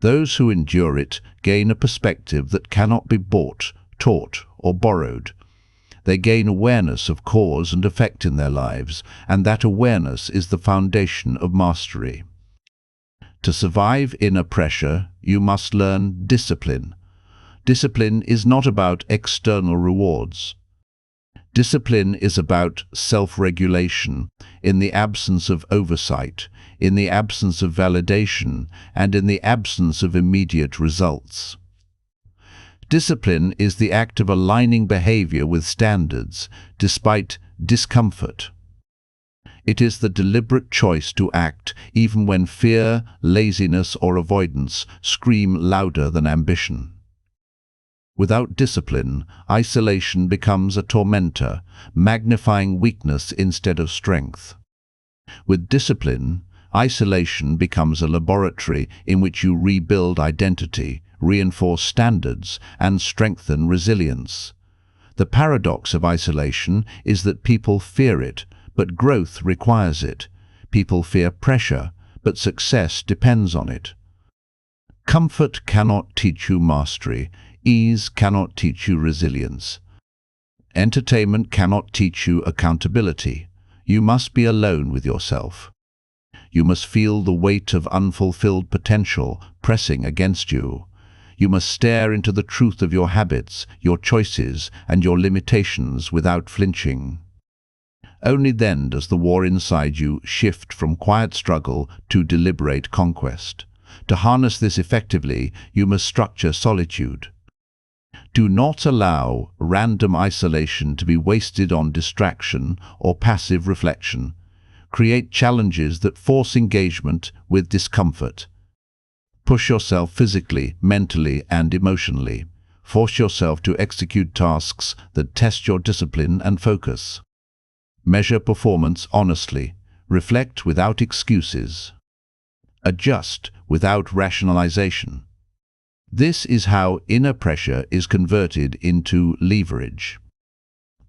Those who endure it gain a perspective that cannot be bought, taught, or borrowed. They gain awareness of cause and effect in their lives, and that awareness is the foundation of mastery. To survive inner pressure, you must learn discipline. Discipline is not about external rewards. Discipline is about self-regulation, in the absence of oversight, in the absence of validation, and in the absence of immediate results. Discipline is the act of aligning behavior with standards, despite discomfort. It is the deliberate choice to act even when fear, laziness, or avoidance scream louder than ambition. Without discipline, isolation becomes a tormentor, magnifying weakness instead of strength. With discipline, isolation becomes a laboratory in which you rebuild identity, reinforce standards, and strengthen resilience. The paradox of isolation is that people fear it, but growth requires it. People fear pressure, but success depends on it. Comfort cannot teach you mastery. Ease cannot teach you resilience. Entertainment cannot teach you accountability. You must be alone with yourself. You must feel the weight of unfulfilled potential pressing against you. You must stare into the truth of your habits, your choices, and your limitations without flinching. Only then does the war inside you shift from quiet struggle to deliberate conquest. To harness this effectively, you must structure solitude. Do not allow random isolation to be wasted on distraction or passive reflection. Create challenges that force engagement with discomfort. Push yourself physically, mentally, and emotionally. Force yourself to execute tasks that test your discipline and focus. Measure performance honestly. Reflect without excuses. Adjust without rationalization. This is how inner pressure is converted into leverage.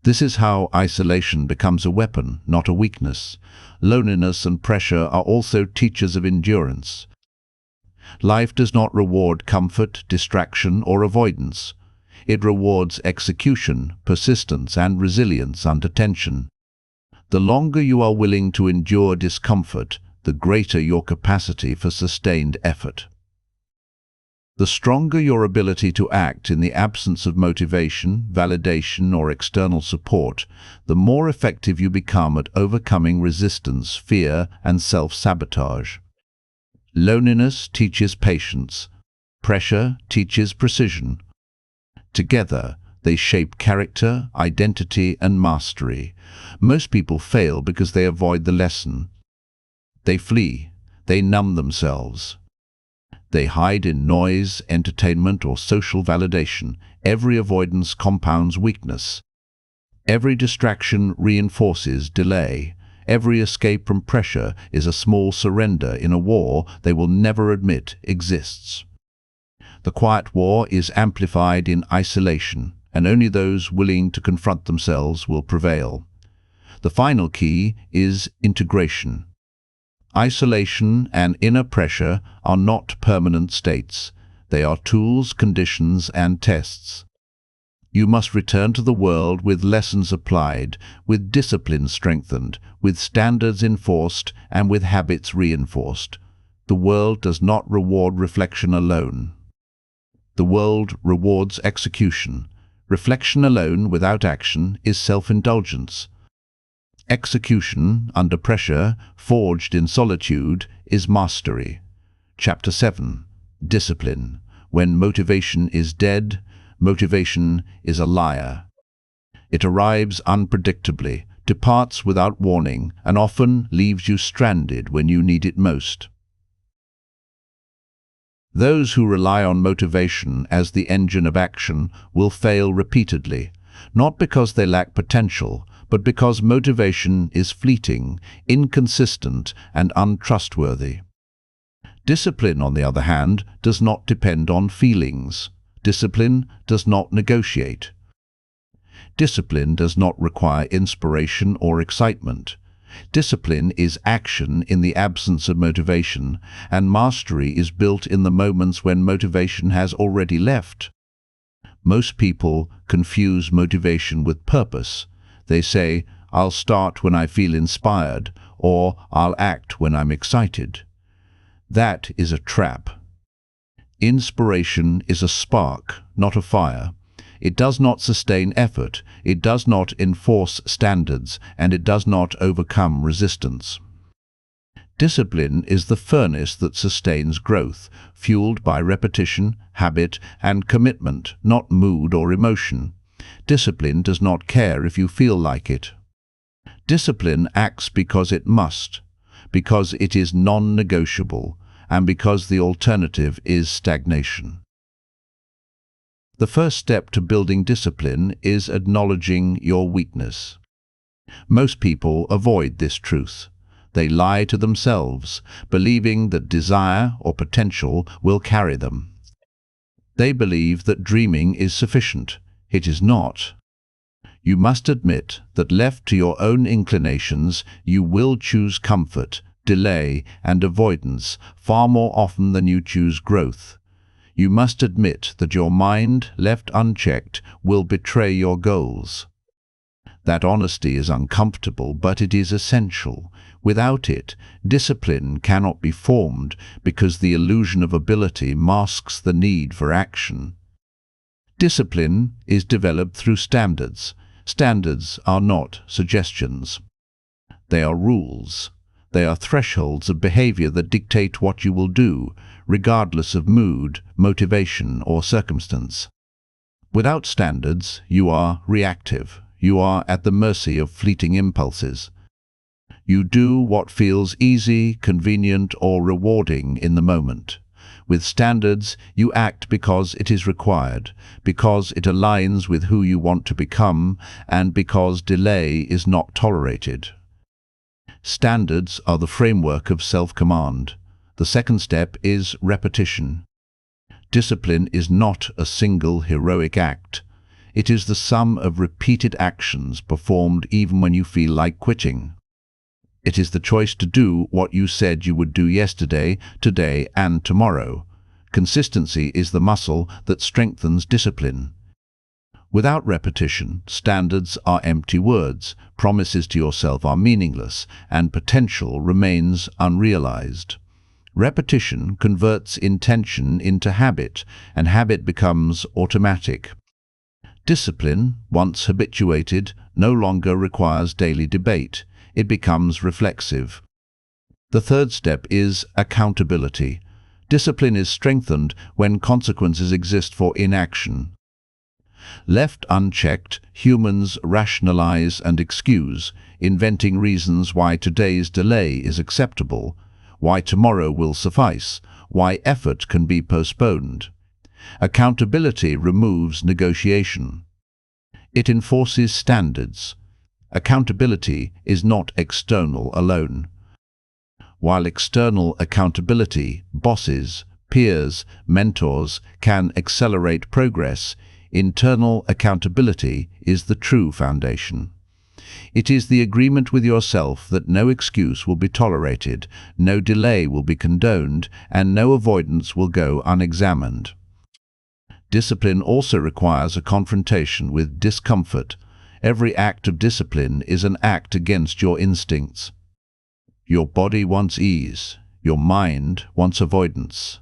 This is how isolation becomes a weapon, not a weakness. Loneliness and pressure are also teachers of endurance. Life does not reward comfort, distraction, or avoidance. It rewards execution, persistence, and resilience under tension. The longer you are willing to endure discomfort, the greater your capacity for sustained effort. The stronger your ability to act in the absence of motivation, validation, or external support, the more effective you become at overcoming resistance, fear, and self-sabotage. Loneliness teaches patience. Pressure teaches precision. Together, they shape character, identity, and mastery. Most people fail because they avoid the lesson. They flee. They numb themselves. They hide in noise, entertainment, or social validation. Every avoidance compounds weakness. Every distraction reinforces delay. Every escape from pressure is a small surrender in a war they will never admit exists. The quiet war is amplified in isolation, and only those willing to confront themselves will prevail. The final key is integration. Isolation and inner pressure are not permanent states. They are tools, conditions, and tests. You must return to the world with lessons applied, with discipline strengthened, with standards enforced, and with habits reinforced. The world does not reward reflection alone. The world rewards execution. Reflection alone without action is self-indulgence. Execution, under pressure, forged in solitude, is mastery. Chapter 7. Discipline. When motivation is dead, motivation is a liar. It arrives unpredictably, departs without warning, and often leaves you stranded when you need it most. Those who rely on motivation as the engine of action will fail repeatedly, not because they lack potential, but because motivation is fleeting, inconsistent, and untrustworthy. Discipline, on the other hand, does not depend on feelings. Discipline does not negotiate. Discipline does not require inspiration or excitement. Discipline is action in the absence of motivation, and mastery is built in the moments when motivation has already left. Most people confuse motivation with purpose. They say, "I'll start when I feel inspired," or "I'll act when I'm excited." That is a trap. Inspiration is a spark, not a fire. It does not sustain effort, it does not enforce standards, and it does not overcome resistance. Discipline is the furnace that sustains growth, fueled by repetition, habit, and commitment, not mood or emotion. Discipline does not care if you feel like it. Discipline acts because it must, because it is non-negotiable, and because the alternative is stagnation. The first step to building discipline is acknowledging your weakness. Most people avoid this truth. They lie to themselves, believing that desire or potential will carry them. They believe that dreaming is sufficient. It is not. You must admit that left to your own inclinations, you will choose comfort, delay, and avoidance far more often than you choose growth. You must admit that your mind, left unchecked, will betray your goals. That honesty is uncomfortable, but it is essential. Without it, discipline cannot be formed because the illusion of ability masks the need for action. Discipline is developed through standards. Standards are not suggestions. They are rules. They are thresholds of behavior that dictate what you will do, regardless of mood, motivation, or circumstance. Without standards, you are reactive. You are at the mercy of fleeting impulses. You do what feels easy, convenient, or rewarding in the moment. With standards, you act because it is required, because it aligns with who you want to become, and because delay is not tolerated. Standards are the framework of self-command. The second step is repetition. Discipline is not a single heroic act. It is the sum of repeated actions performed even when you feel like quitting. It is the choice to do what you said you would do yesterday, today, and tomorrow. Consistency is the muscle that strengthens discipline. Without repetition, standards are empty words, promises to yourself are meaningless, and potential remains unrealized. Repetition converts intention into habit, and habit becomes automatic. Discipline, once habituated, no longer requires daily debate. It becomes reflexive. The third step is accountability. Discipline is strengthened when consequences exist for inaction. Left unchecked, humans rationalize and excuse, inventing reasons why today's delay is acceptable, why tomorrow will suffice, why effort can be postponed. Accountability removes negotiation. It enforces standards. Accountability is not external alone. While external accountability, bosses, peers, mentors, can accelerate progress, internal accountability is the true foundation. It is the agreement with yourself that no excuse will be tolerated, no delay will be condoned, and no avoidance will go unexamined. Discipline also requires a confrontation with discomfort. Every act of discipline is an act against your instincts. Your body wants ease. Your mind wants avoidance.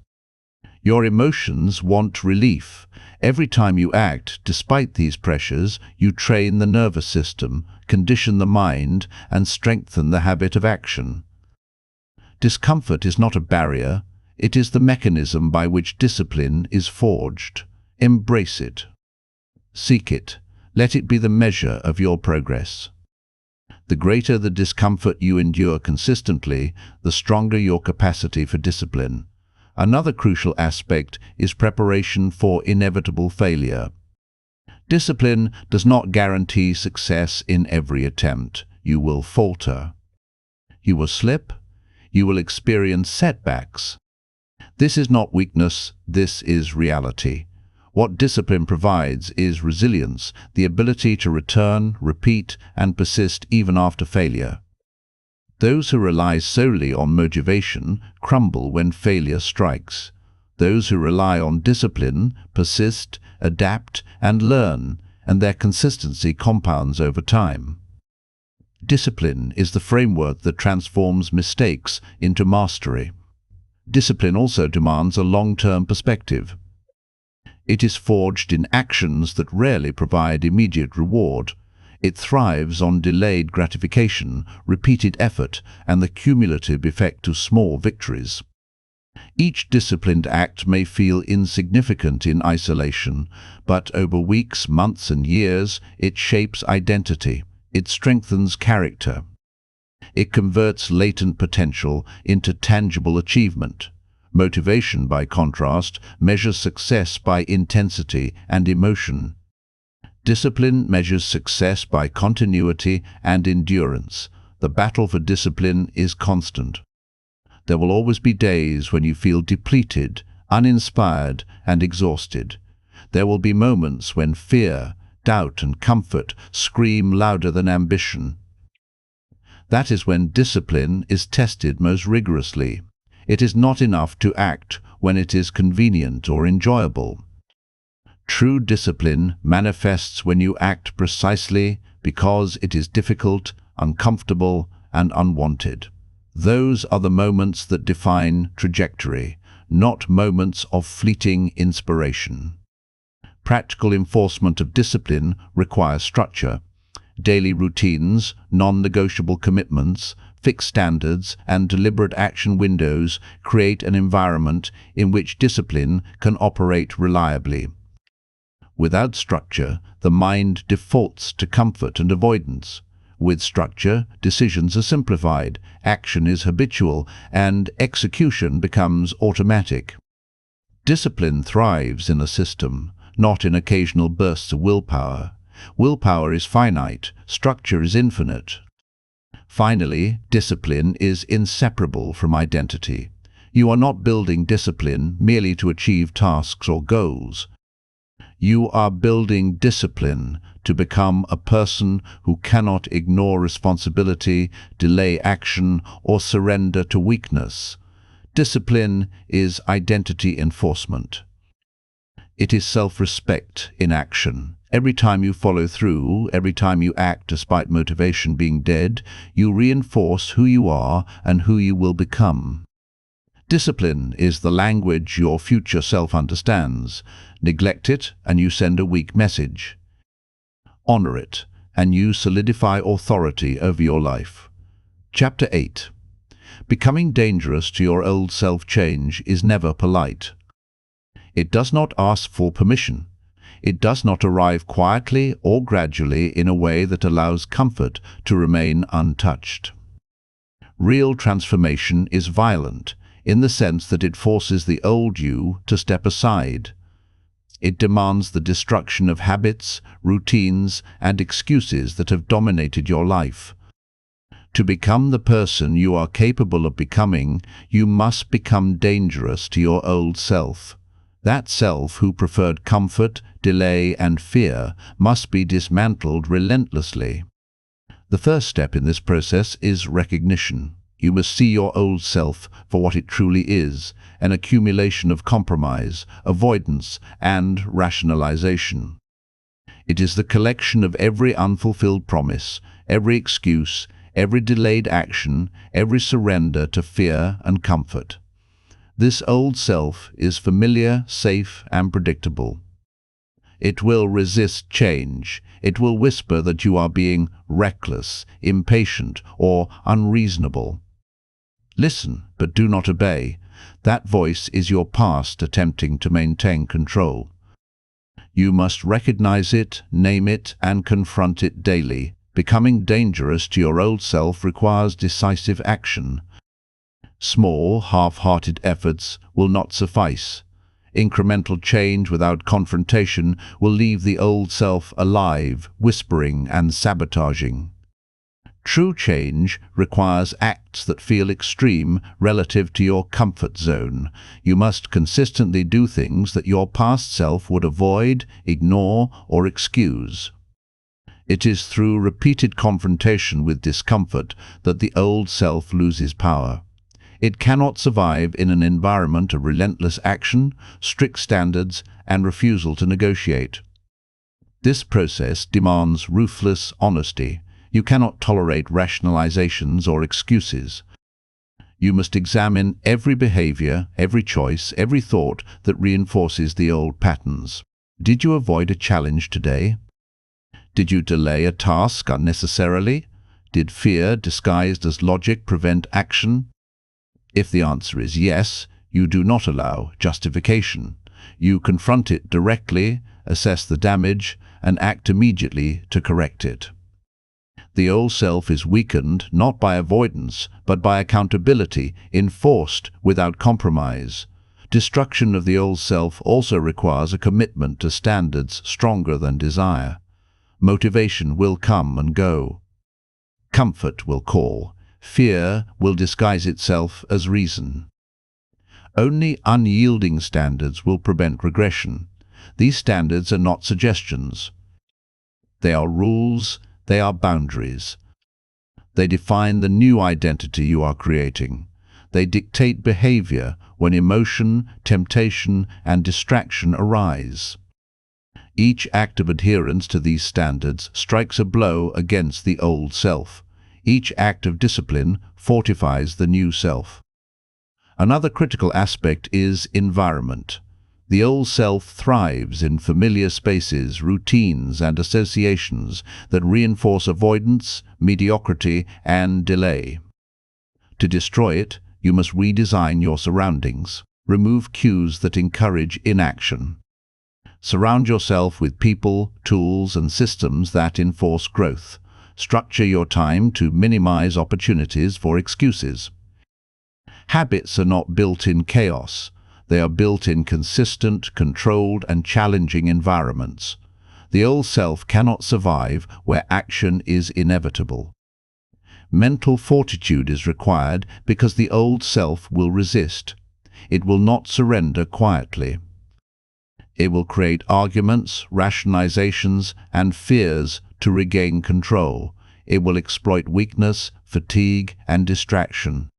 Your emotions want relief. Every time you act, despite these pressures, you train the nervous system, condition the mind, and strengthen the habit of action. Discomfort is not a barrier. It is the mechanism by which discipline is forged. Embrace it. Seek it. Let it be the measure of your progress. The greater the discomfort you endure consistently, the stronger your capacity for discipline. Another crucial aspect is preparation for inevitable failure. Discipline does not guarantee success in every attempt. You will falter. You will slip. You will experience setbacks. This is not weakness, this is reality. What discipline provides is resilience, the ability to return, repeat, and persist even after failure. Those who rely solely on motivation crumble when failure strikes. Those who rely on discipline persist, adapt, and learn, and their consistency compounds over time. Discipline is the framework that transforms mistakes into mastery. Discipline also demands a long-term perspective. It is forged in actions that rarely provide immediate reward. It thrives on delayed gratification, repeated effort, and the cumulative effect of small victories. Each disciplined act may feel insignificant in isolation, but over weeks, months, and years, it shapes identity. It strengthens character. It converts latent potential into tangible achievement. Motivation, by contrast, measures success by intensity and emotion. Discipline measures success by continuity and endurance. The battle for discipline is constant. There will always be days when you feel depleted, uninspired, and exhausted. There will be moments when fear, doubt, and comfort scream louder than ambition. That is when discipline is tested most rigorously. It is not enough to act when it is convenient or enjoyable. True discipline manifests when you act precisely because it is difficult, uncomfortable, and unwanted. Those are the moments that define trajectory, not moments of fleeting inspiration. Practical enforcement of discipline requires structure. Daily routines, non-negotiable commitments, fixed standards, and deliberate action windows create an environment in which discipline can operate reliably. Without structure, the mind defaults to comfort and avoidance. With structure, decisions are simplified, action is habitual, and execution becomes automatic. Discipline thrives in a system, not in occasional bursts of willpower. Willpower is finite, structure is infinite. Finally, discipline is inseparable from identity. You are not building discipline merely to achieve tasks or goals. You are building discipline to become a person who cannot ignore responsibility, delay action, or surrender to weakness. Discipline is identity enforcement. It is self-respect in action. Every time you follow through, every time you act despite motivation being dead, you reinforce who you are and who you will become. Discipline is the language your future self understands. Neglect it, and you send a weak message. Honor it, and you solidify authority over your life. Chapter 8. Becoming dangerous to your old self-change is never polite. It does not ask for permission. It does not arrive quietly or gradually in a way that allows comfort to remain untouched. Real transformation is violent, in the sense that it forces the old you to step aside. It demands the destruction of habits, routines, and excuses that have dominated your life. To become the person you are capable of becoming, you must become dangerous to your old self. That self who preferred comfort, delay, and fear must be dismantled relentlessly. The first step in this process is recognition. You must see your old self for what it truly is, an accumulation of compromise, avoidance, and rationalization. It is the collection of every unfulfilled promise, every excuse, every delayed action, every surrender to fear and comfort. This old self is familiar, safe, and predictable. It will resist change. It will whisper that you are being reckless, impatient, or unreasonable. Listen, but do not obey. That voice is your past attempting to maintain control. You must recognize it, name it, and confront it daily. Becoming dangerous to your old self requires decisive action. Small, half-hearted efforts will not suffice. Incremental change without confrontation will leave the old self alive, whispering and sabotaging. True change requires acts that feel extreme relative to your comfort zone. You must consistently do things that your past self would avoid, ignore, or excuse. It is through repeated confrontation with discomfort that the old self loses power. It cannot survive in an environment of relentless action, strict standards, and refusal to negotiate. This process demands ruthless honesty. You cannot tolerate rationalizations or excuses. You must examine every behavior, every choice, every thought that reinforces the old patterns. Did you avoid a challenge today? Did you delay a task unnecessarily? Did fear, disguised as logic, prevent action? If the answer is yes, you do not allow justification. You confront it directly, assess the damage, and act immediately to correct it. The old self is weakened not by avoidance, but by accountability, enforced without compromise. Destruction of the old self also requires a commitment to standards stronger than desire. Motivation will come and go. Comfort will call. Fear will disguise itself as reason. Only unyielding standards will prevent regression. These standards are not suggestions. They are rules, they are boundaries. They define the new identity you are creating. They dictate behavior when emotion, temptation, and distraction arise. Each act of adherence to these standards strikes a blow against the old self. Each act of discipline fortifies the new self. Another critical aspect is environment. The old self thrives in familiar spaces, routines, and associations that reinforce avoidance, mediocrity, and delay. To destroy it, you must redesign your surroundings. Remove cues that encourage inaction. Surround yourself with people, tools, and systems that enforce growth. Structure your time to minimize opportunities for excuses. Habits are not built in chaos. They are built in consistent, controlled, and challenging environments. The old self cannot survive where action is inevitable. Mental fortitude is required because the old self will resist. It will not surrender quietly. It will create arguments, rationalizations, and fears to regain control. It will exploit weakness, fatigue, and distraction.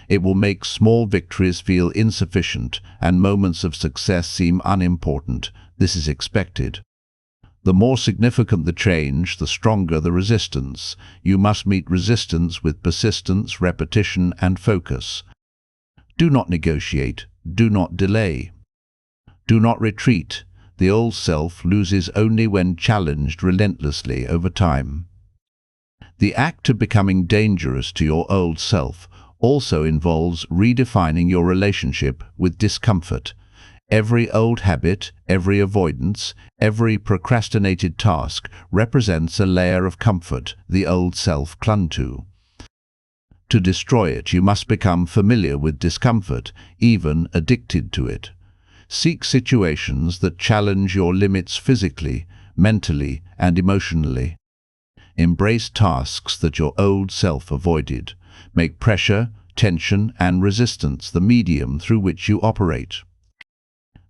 It will make small victories feel insufficient and moments of success seem unimportant. This is expected. The more significant the change, the stronger the resistance. You must meet resistance with persistence, repetition, and focus. Do not negotiate. Do not delay. Do not retreat. The old self loses only when challenged relentlessly over time. The act of becoming dangerous to your old self also involves redefining your relationship with discomfort. Every old habit, every avoidance, every procrastinated task represents a layer of comfort the old self clung to. To destroy it, you must become familiar with discomfort, even addicted to it. Seek situations that challenge your limits physically, mentally, and emotionally. Embrace tasks that your old self avoided. Make pressure, tension, and resistance the medium through which you operate.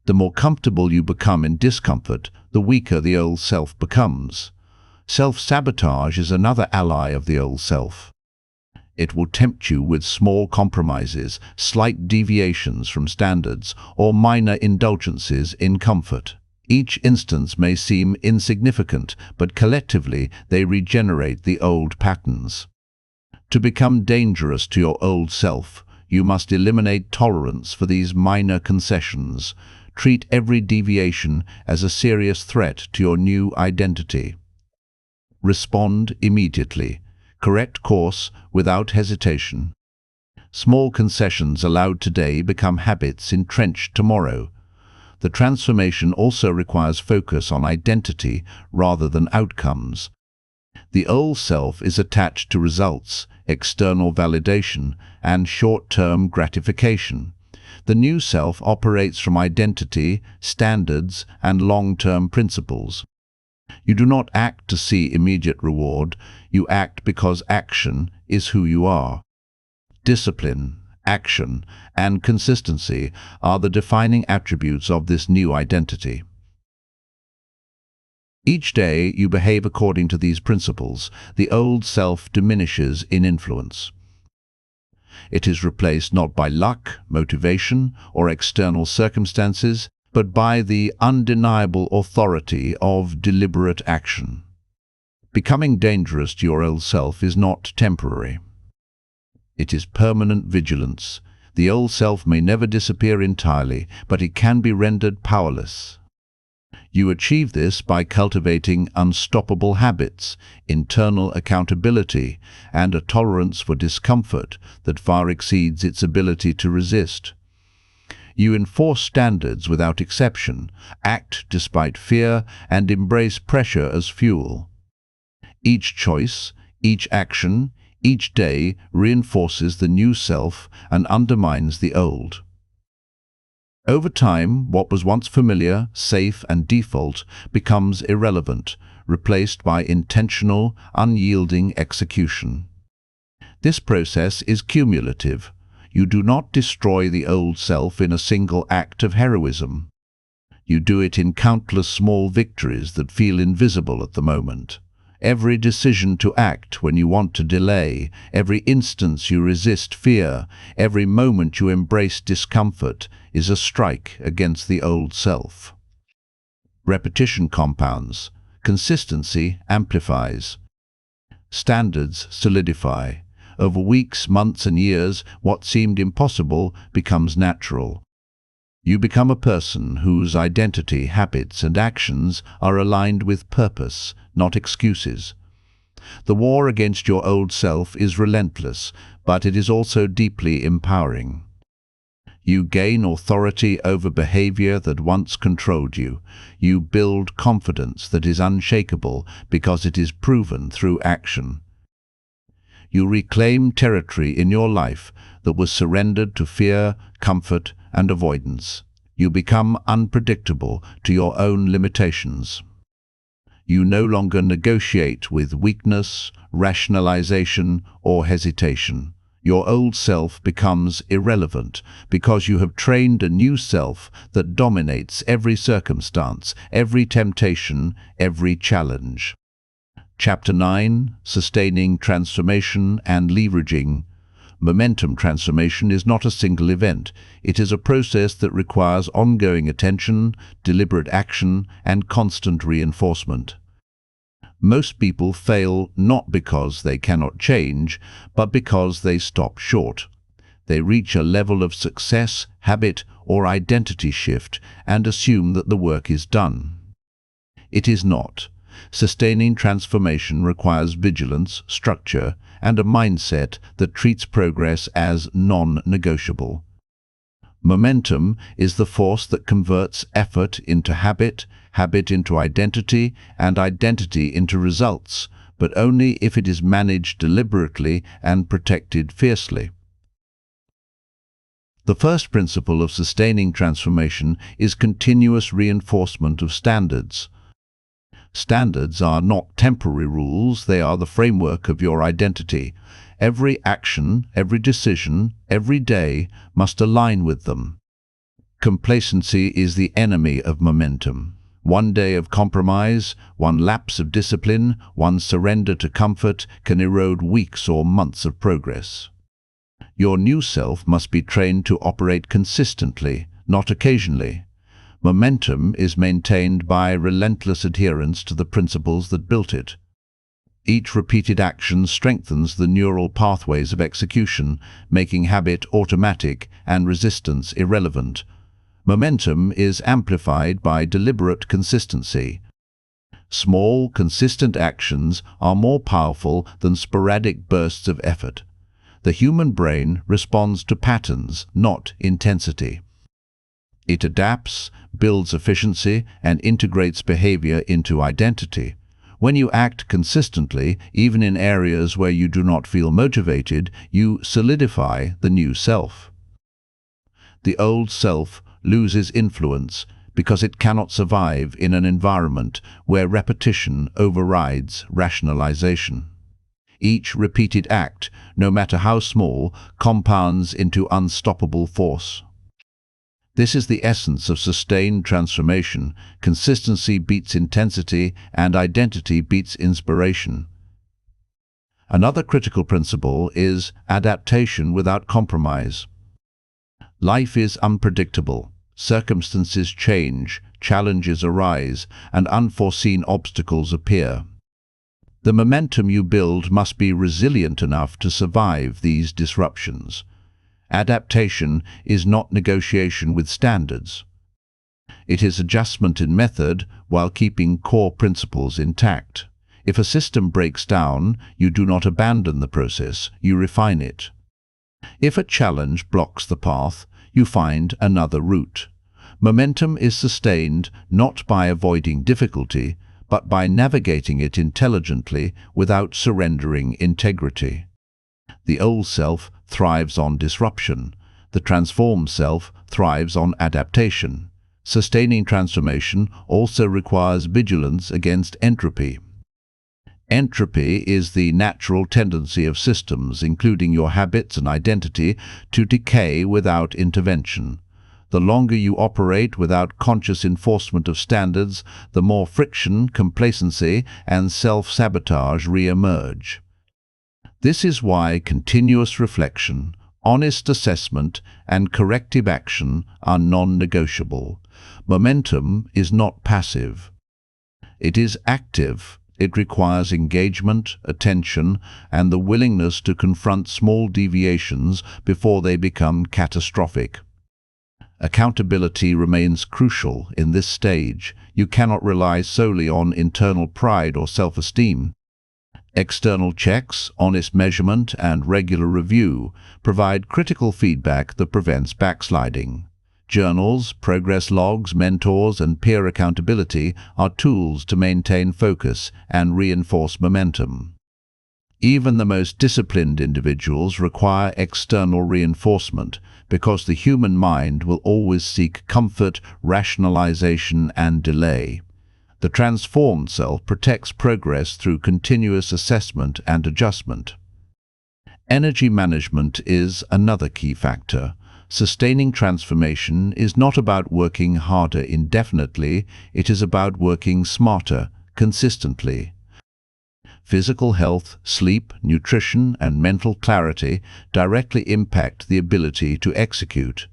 The more comfortable you become in discomfort, the weaker the old self becomes. Self-sabotage is another ally of the old self. It will tempt you with small compromises, slight deviations from standards, or minor indulgences in comfort. Each instance may seem insignificant, but collectively they regenerate the old patterns. To become dangerous to your old self, you must eliminate tolerance for these minor concessions. Treat every deviation as a serious threat to your new identity. Respond immediately. Correct course without hesitation. Small concessions allowed today become habits entrenched tomorrow. The transformation also requires focus on identity rather than outcomes. The old self is attached to results, external validation, and short-term gratification. The new self operates from identity, standards, and long-term principles. You do not act to see immediate reward, you act because action is who you are. Discipline, action, and consistency are the defining attributes of this new identity. Each day you behave according to these principles, the old self diminishes in influence. It is replaced not by luck, motivation, or external circumstances, but by the undeniable authority of deliberate action. Becoming dangerous to your old self is not temporary. It is permanent vigilance. The old self may never disappear entirely, but it can be rendered powerless. You achieve this by cultivating unstoppable habits, internal accountability, and a tolerance for discomfort that far exceeds its ability to resist. You enforce standards without exception, act despite fear, and embrace pressure as fuel. Each choice, each action, each day reinforces the new self and undermines the old. Over time, what was once familiar, safe, and default becomes irrelevant, replaced by intentional, unyielding execution. This process is cumulative. You do not destroy the old self in a single act of heroism. You do it in countless small victories that feel invisible at the moment. Every decision to act when you want to delay, every instance you resist fear, every moment you embrace discomfort is a strike against the old self. Repetition compounds, consistency amplifies. Standards solidify. Over weeks, months, and years, what seemed impossible becomes natural. You become a person whose identity, habits, and actions are aligned with purpose, not excuses. The war against your old self is relentless, but it is also deeply empowering. You gain authority over behavior that once controlled you. You build confidence that is unshakable because it is proven through action. You reclaim territory in your life that was surrendered to fear, comfort, and avoidance. You become unpredictable to your own limitations. You no longer negotiate with weakness, rationalization, or hesitation. Your old self becomes irrelevant because you have trained a new self that dominates every circumstance, every temptation, every challenge. Chapter 9: Sustaining Transformation and Leveraging. Momentum transformation is not a single event. It is a process that requires ongoing attention, deliberate action, and constant reinforcement. Most people fail not because they cannot change, but because they stop short. They reach a level of success, habit, or identity shift and assume that the work is done. It is not. Sustaining transformation requires vigilance, structure, and a mindset that treats progress as non-negotiable. Momentum is the force that converts effort into habit, habit into identity, and identity into results. but only if it is managed deliberately and protected fiercely. The first principle of sustaining transformation is continuous reinforcement of standards. Standards are not temporary rules, they are the framework of your identity. Every action, every decision, every day must align with them. Complacency is the enemy of momentum. One day of compromise, one lapse of discipline, one surrender to comfort can erode weeks or months of progress. Your new self must be trained to operate consistently, not occasionally. Momentum is maintained by relentless adherence to the principles that built it. Each repeated action strengthens the neural pathways of execution, making habit automatic and resistance irrelevant. Momentum is amplified by deliberate consistency. Small, consistent actions are more powerful than sporadic bursts of effort. The human brain responds to patterns, not intensity. It adapts, builds efficiency, and integrates behavior into identity. When you act consistently, even in areas where you do not feel motivated, you solidify the new self. The old self loses influence because it cannot survive in an environment where repetition overrides rationalization. Each repeated act, no matter how small, compounds into unstoppable force. This is the essence of sustained transformation. Consistency beats intensity, and identity beats inspiration. Another critical principle is adaptation without compromise. Life is unpredictable. Circumstances change, challenges arise, and unforeseen obstacles appear. The momentum you build must be resilient enough to survive these disruptions. Adaptation is not negotiation with standards. It is adjustment in method while keeping core principles intact. If a system breaks down, you do not abandon the process, you refine it. If a challenge blocks the path, you find another route. Momentum is sustained not by avoiding difficulty, but by navigating it intelligently without surrendering integrity. The old self thrives on disruption. The transformed self thrives on adaptation. Sustaining transformation also requires vigilance against entropy. Entropy is the natural tendency of systems, including your habits and identity, to decay without intervention. The longer you operate without conscious enforcement of standards, the more friction, complacency, and self-sabotage re-emerge. This is why continuous reflection, honest assessment, and corrective action are non-negotiable. Momentum is not passive. It is active. It requires engagement, attention, and the willingness to confront small deviations before they become catastrophic. Accountability remains crucial in this stage. You cannot rely solely on internal pride or self-esteem. External checks, honest measurement, and regular review provide critical feedback that prevents backsliding. Journals, progress logs, mentors, and peer accountability are tools to maintain focus and reinforce momentum. Even the most disciplined individuals require external reinforcement because the human mind will always seek comfort, rationalization, and delay. The transformed self protects progress through continuous assessment and adjustment. Energy management is another key factor. Sustaining transformation is not about working harder indefinitely, it is about working smarter, consistently. Physical health, sleep, nutrition, and mental clarity directly impact the ability to execute.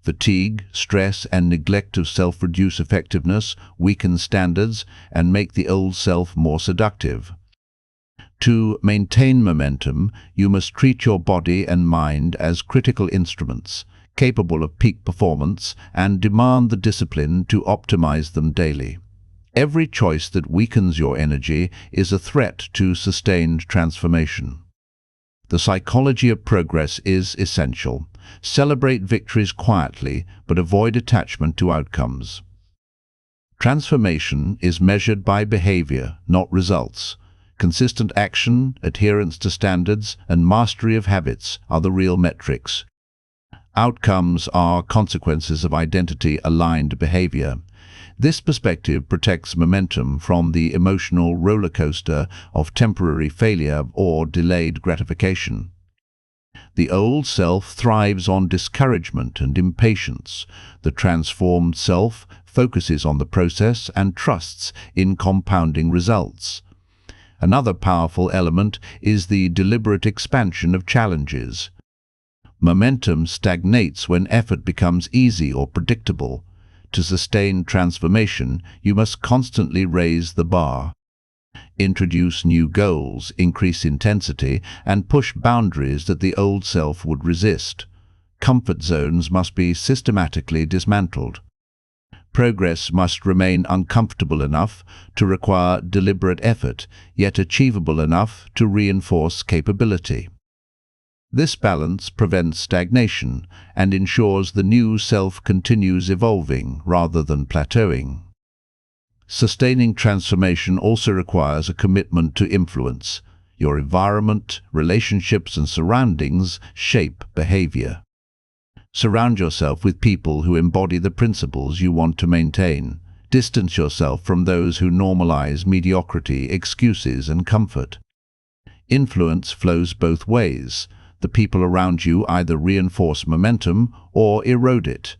Fatigue, stress, and neglect of self reduce effectiveness, weaken standards, and make the old self more seductive. To maintain momentum, you must treat your body and mind as critical instruments, capable of peak performance, and demand the discipline to optimize them daily. Every choice that weakens your energy is a threat to sustained transformation. The psychology of progress is essential. Celebrate victories quietly, but avoid attachment to outcomes. Transformation is measured by behavior, not results. Consistent action, adherence to standards, and mastery of habits are the real metrics. Outcomes are consequences of identity-aligned behavior. This perspective protects momentum from the emotional roller coaster of temporary failure or delayed gratification. The old self thrives on discouragement and impatience. The transformed self focuses on the process and trusts in compounding results. Another powerful element is the deliberate expansion of challenges. Momentum stagnates when effort becomes easy or predictable. To sustain transformation, you must constantly raise the bar. Introduce new goals, increase intensity, and push boundaries that the old self would resist. Comfort zones must be systematically dismantled. Progress must remain uncomfortable enough to require deliberate effort, yet achievable enough to reinforce capability. This balance prevents stagnation and ensures the new self continues evolving rather than plateauing. Sustaining transformation also requires a commitment to influence. Your environment, relationships, and surroundings shape behavior. Surround yourself with people who embody the principles you want to maintain. Distance yourself from those who normalize mediocrity, excuses, and comfort. Influence flows both ways. The people around you either reinforce momentum or erode it.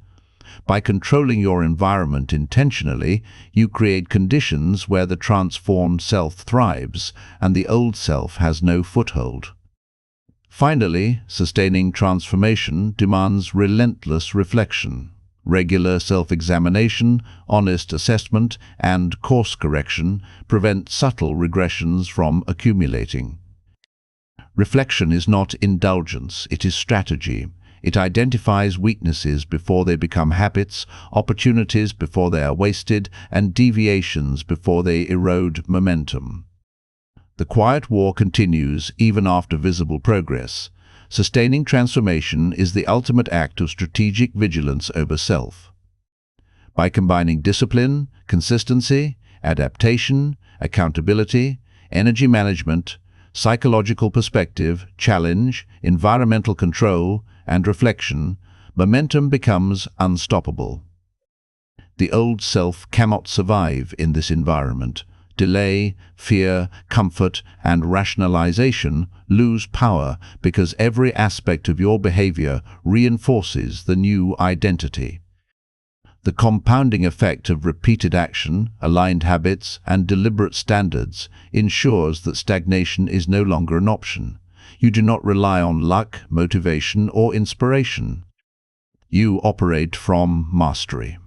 By controlling your environment intentionally, you create conditions where the transformed self thrives and the old self has no foothold. Finally, sustaining transformation demands relentless reflection. Regular self-examination, honest assessment, and course correction prevent subtle regressions from accumulating. Reflection is not indulgence, it is strategy. It identifies weaknesses before they become habits, opportunities before they are wasted, and deviations before they erode momentum. The quiet war continues even after visible progress. Sustaining transformation is the ultimate act of strategic vigilance over self. By combining discipline, consistency, adaptation, accountability, energy management, psychological perspective, challenge, environmental control, and reflection, momentum becomes unstoppable. The old self cannot survive in this environment. Delay, fear, comfort, and rationalization lose power because every aspect of your behavior reinforces the new identity. The compounding effect of repeated action, aligned habits, and deliberate standards ensures that stagnation is no longer an option. You do not rely on luck, motivation, or inspiration. You operate from mastery.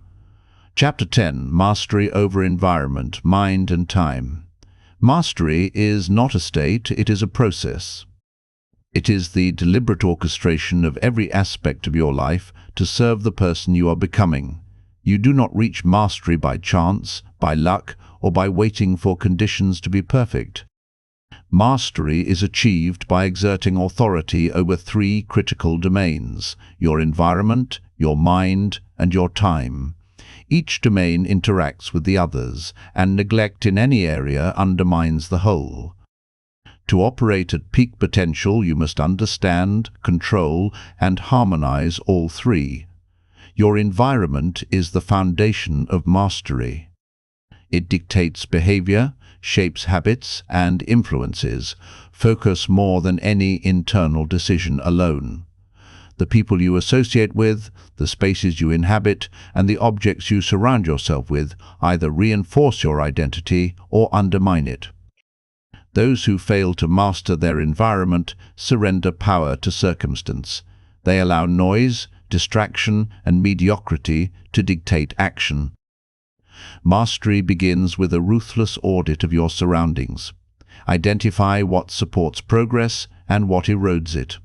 Chapter 10. Mastery over environment, mind, and time. Mastery is not a state, it is a process. It is the deliberate orchestration of every aspect of your life to serve the person you are becoming. You do not reach mastery by chance, by luck, or by waiting for conditions to be perfect. Mastery is achieved by exerting authority over three critical domains: your environment, your mind, and your time. Each domain interacts with the others, and neglect in any area undermines the whole. To operate at peak potential, you must understand, control, and harmonize all three. Your environment is the foundation of mastery. It dictates behavior, shapes habits, and influences focus more than any internal decision alone. The people you associate with, the spaces you inhabit, and the objects you surround yourself with either reinforce your identity or undermine it. Those who fail to master their environment surrender power to circumstance. They allow noise, distraction, and mediocrity to dictate action. Mastery begins with a ruthless audit of your surroundings. Identify what supports progress and what erodes it.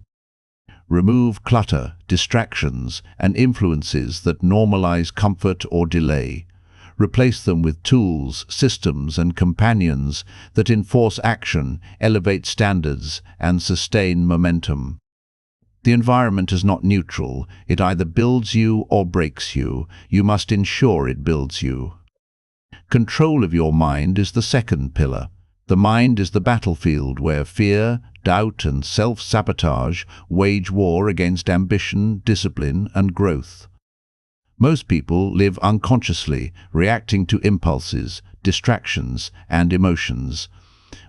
Remove clutter, distractions, and influences that normalize comfort or delay. Replace them with tools, systems, and companions that enforce action, elevate standards, and sustain momentum. The environment is not neutral. It either builds you or breaks you. You must ensure it builds you. Control of your mind is the second pillar. The mind is the battlefield where fear, doubt, and self-sabotage wage war against ambition, discipline, and growth. Most people live unconsciously, reacting to impulses, distractions, and emotions.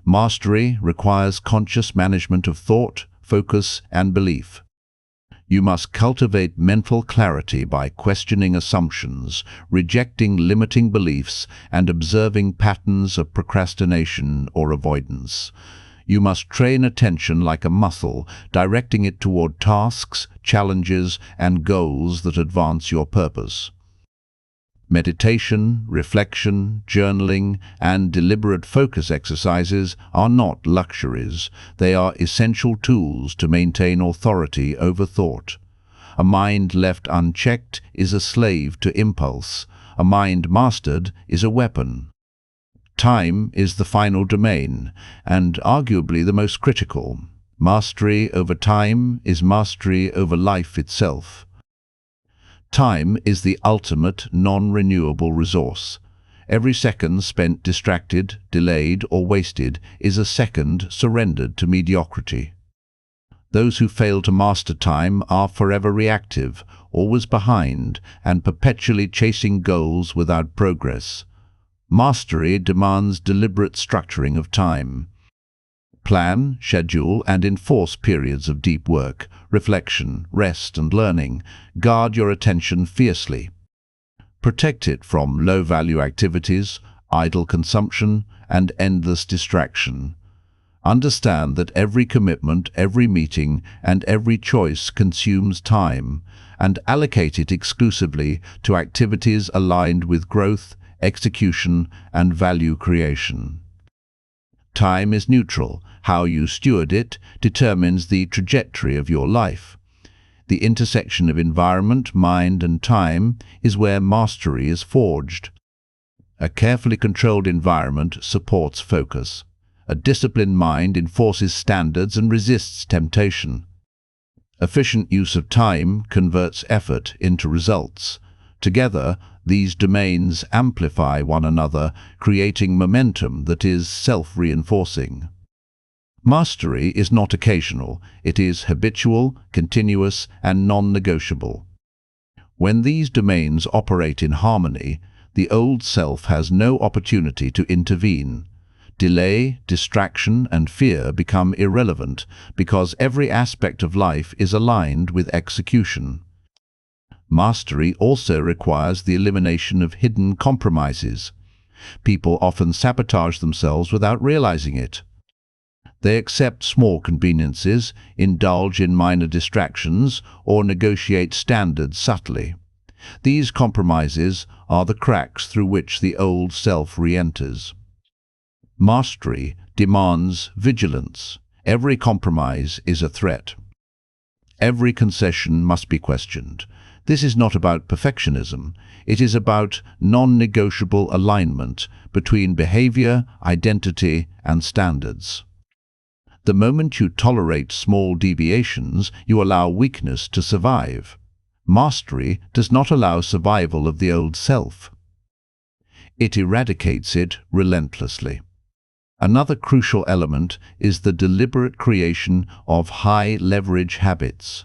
Mastery requires conscious management of thought, focus, and belief. You must cultivate mental clarity by questioning assumptions, rejecting limiting beliefs, and observing patterns of procrastination or avoidance. You must train attention like a muscle, directing it toward tasks, challenges, and goals that advance your purpose. Meditation, reflection, journaling, and deliberate focus exercises are not luxuries. They are essential tools to maintain authority over thought. A mind left unchecked is a slave to impulse. A mind mastered is a weapon. Time is the final domain, and arguably the most critical. Mastery over time is mastery over life itself. Time is the ultimate, non-renewable resource. Every second spent distracted, delayed, or wasted is a second surrendered to mediocrity. Those who fail to master time are forever reactive, always behind, and perpetually chasing goals without progress. Mastery demands deliberate structuring of time. Plan, schedule, and enforce periods of deep work, reflection, rest, and learning. Guard your attention fiercely. Protect it from low-value activities, idle consumption, and endless distraction. Understand that every commitment, every meeting, and every choice consumes time, and allocate it exclusively to activities aligned with growth, execution, and value creation. Time is neutral. How you steward it determines the trajectory of your life. The intersection of environment, mind, and time is where mastery is forged. A carefully controlled environment supports focus. A disciplined mind enforces standards and resists temptation. Efficient use of time converts effort into results. Together, these domains amplify one another, creating momentum that is self-reinforcing. Mastery is not occasional, it is habitual, continuous, and non-negotiable. When these domains operate in harmony, the old self has no opportunity to intervene. Delay, distraction, and fear become irrelevant because every aspect of life is aligned with execution. Mastery also requires the elimination of hidden compromises. People often sabotage themselves without realizing it. They accept small conveniences, indulge in minor distractions, or negotiate standards subtly. These compromises are the cracks through which the old self re-enters. Mastery demands vigilance. Every compromise is a threat. Every concession must be questioned. This is not about perfectionism. It is about non-negotiable alignment between behavior, identity, and standards. The moment you tolerate small deviations, you allow weakness to survive. Mastery does not allow survival of the old self. It eradicates it relentlessly. Another crucial element is the deliberate creation of high-leverage habits.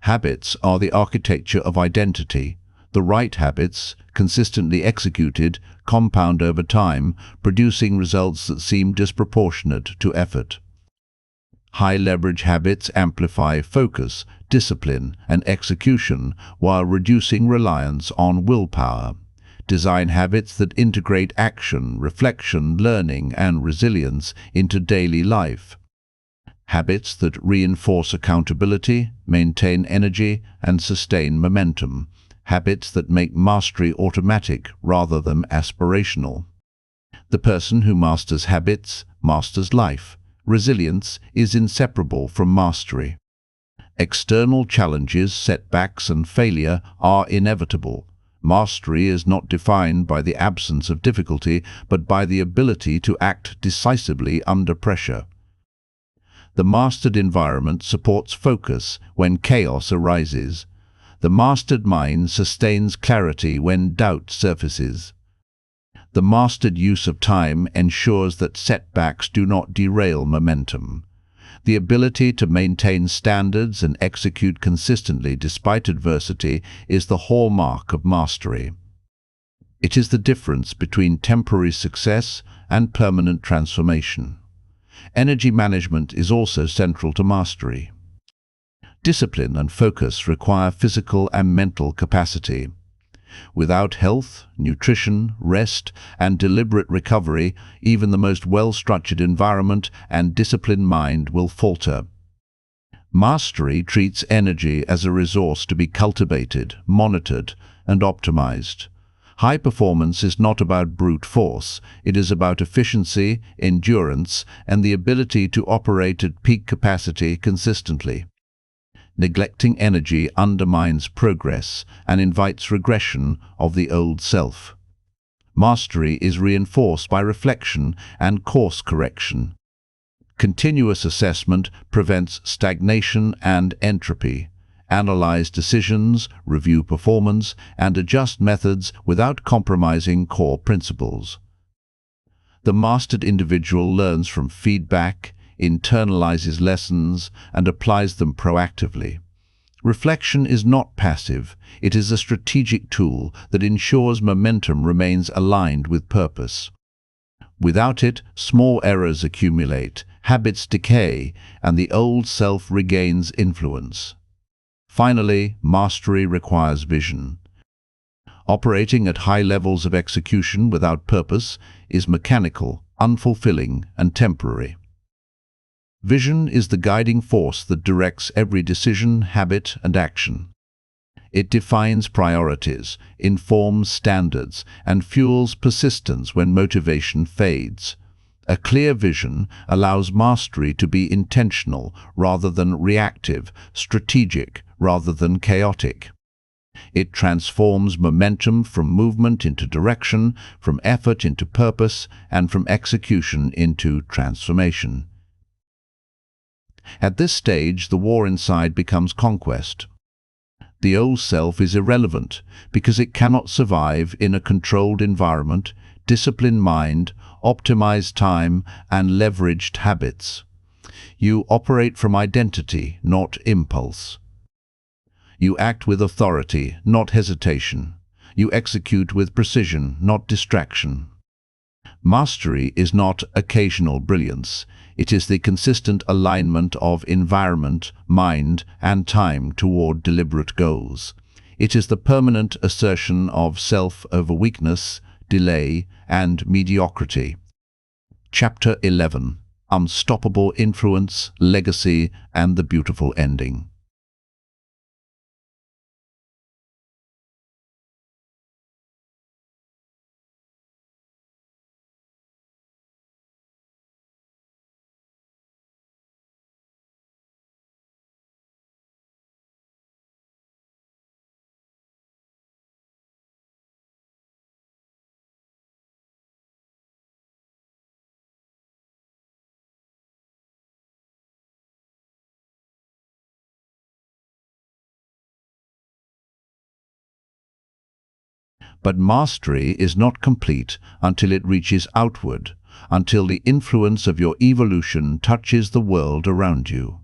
Habits are the architecture of identity. The right habits, consistently executed, compound over time, producing results that seem disproportionate to effort. High-leverage habits amplify focus, discipline, and execution while reducing reliance on willpower. Design habits that integrate action, reflection, learning, and resilience into daily life. Habits that reinforce accountability, maintain energy, and sustain momentum. Habits that make mastery automatic rather than aspirational. The person who masters habits masters life. Resilience is inseparable from mastery. External challenges, setbacks, and failure are inevitable. Mastery is not defined by the absence of difficulty, but by the ability to act decisively under pressure. The mastered environment supports focus when chaos arises. The mastered mind sustains clarity when doubt surfaces. The mastered use of time ensures that setbacks do not derail momentum. The ability to maintain standards and execute consistently despite adversity is the hallmark of mastery. It is the difference between temporary success and permanent transformation. Energy management is also central to mastery. Discipline and focus require physical and mental capacity. Without health, nutrition, rest, and deliberate recovery, even the most well-structured environment and disciplined mind will falter. Mastery treats energy as a resource to be cultivated, monitored, and optimized. High performance is not about brute force. It is about efficiency, endurance, and the ability to operate at peak capacity consistently. Neglecting energy undermines progress and invites regression of the old self. Mastery is reinforced by reflection and course correction. Continuous assessment prevents stagnation and entropy. Analyze decisions, review performance, and adjust methods without compromising core principles. The mastered individual learns from feedback, internalizes lessons, and applies them proactively. Reflection is not passive. It is a strategic tool that ensures momentum remains aligned with purpose. Without it, small errors accumulate, habits decay, and the old self regains influence. Finally, mastery requires vision. Operating at high levels of execution without purpose is mechanical, unfulfilling, and temporary. Vision is the guiding force that directs every decision, habit, and action. It defines priorities, informs standards, and fuels persistence when motivation fades. A clear vision allows mastery to be intentional rather than reactive, strategic rather than chaotic. It transforms momentum from movement into direction, from effort into purpose, and from execution into transformation. At this stage, the war inside becomes conquest. The old self is irrelevant because it cannot survive in a controlled environment, disciplined mind, optimized time, and leveraged habits. You operate from identity, not impulse. You act with authority, not hesitation. You execute with precision, not distraction. Mastery is not occasional brilliance. It is the consistent alignment of environment, mind, and time toward deliberate goals. It is the permanent assertion of self over weakness, delay, and mediocrity. Chapter 11: Unstoppable Influence, Legacy, and the Beautiful Ending. But mastery is not complete until it reaches outward, until the influence of your evolution touches the world around you.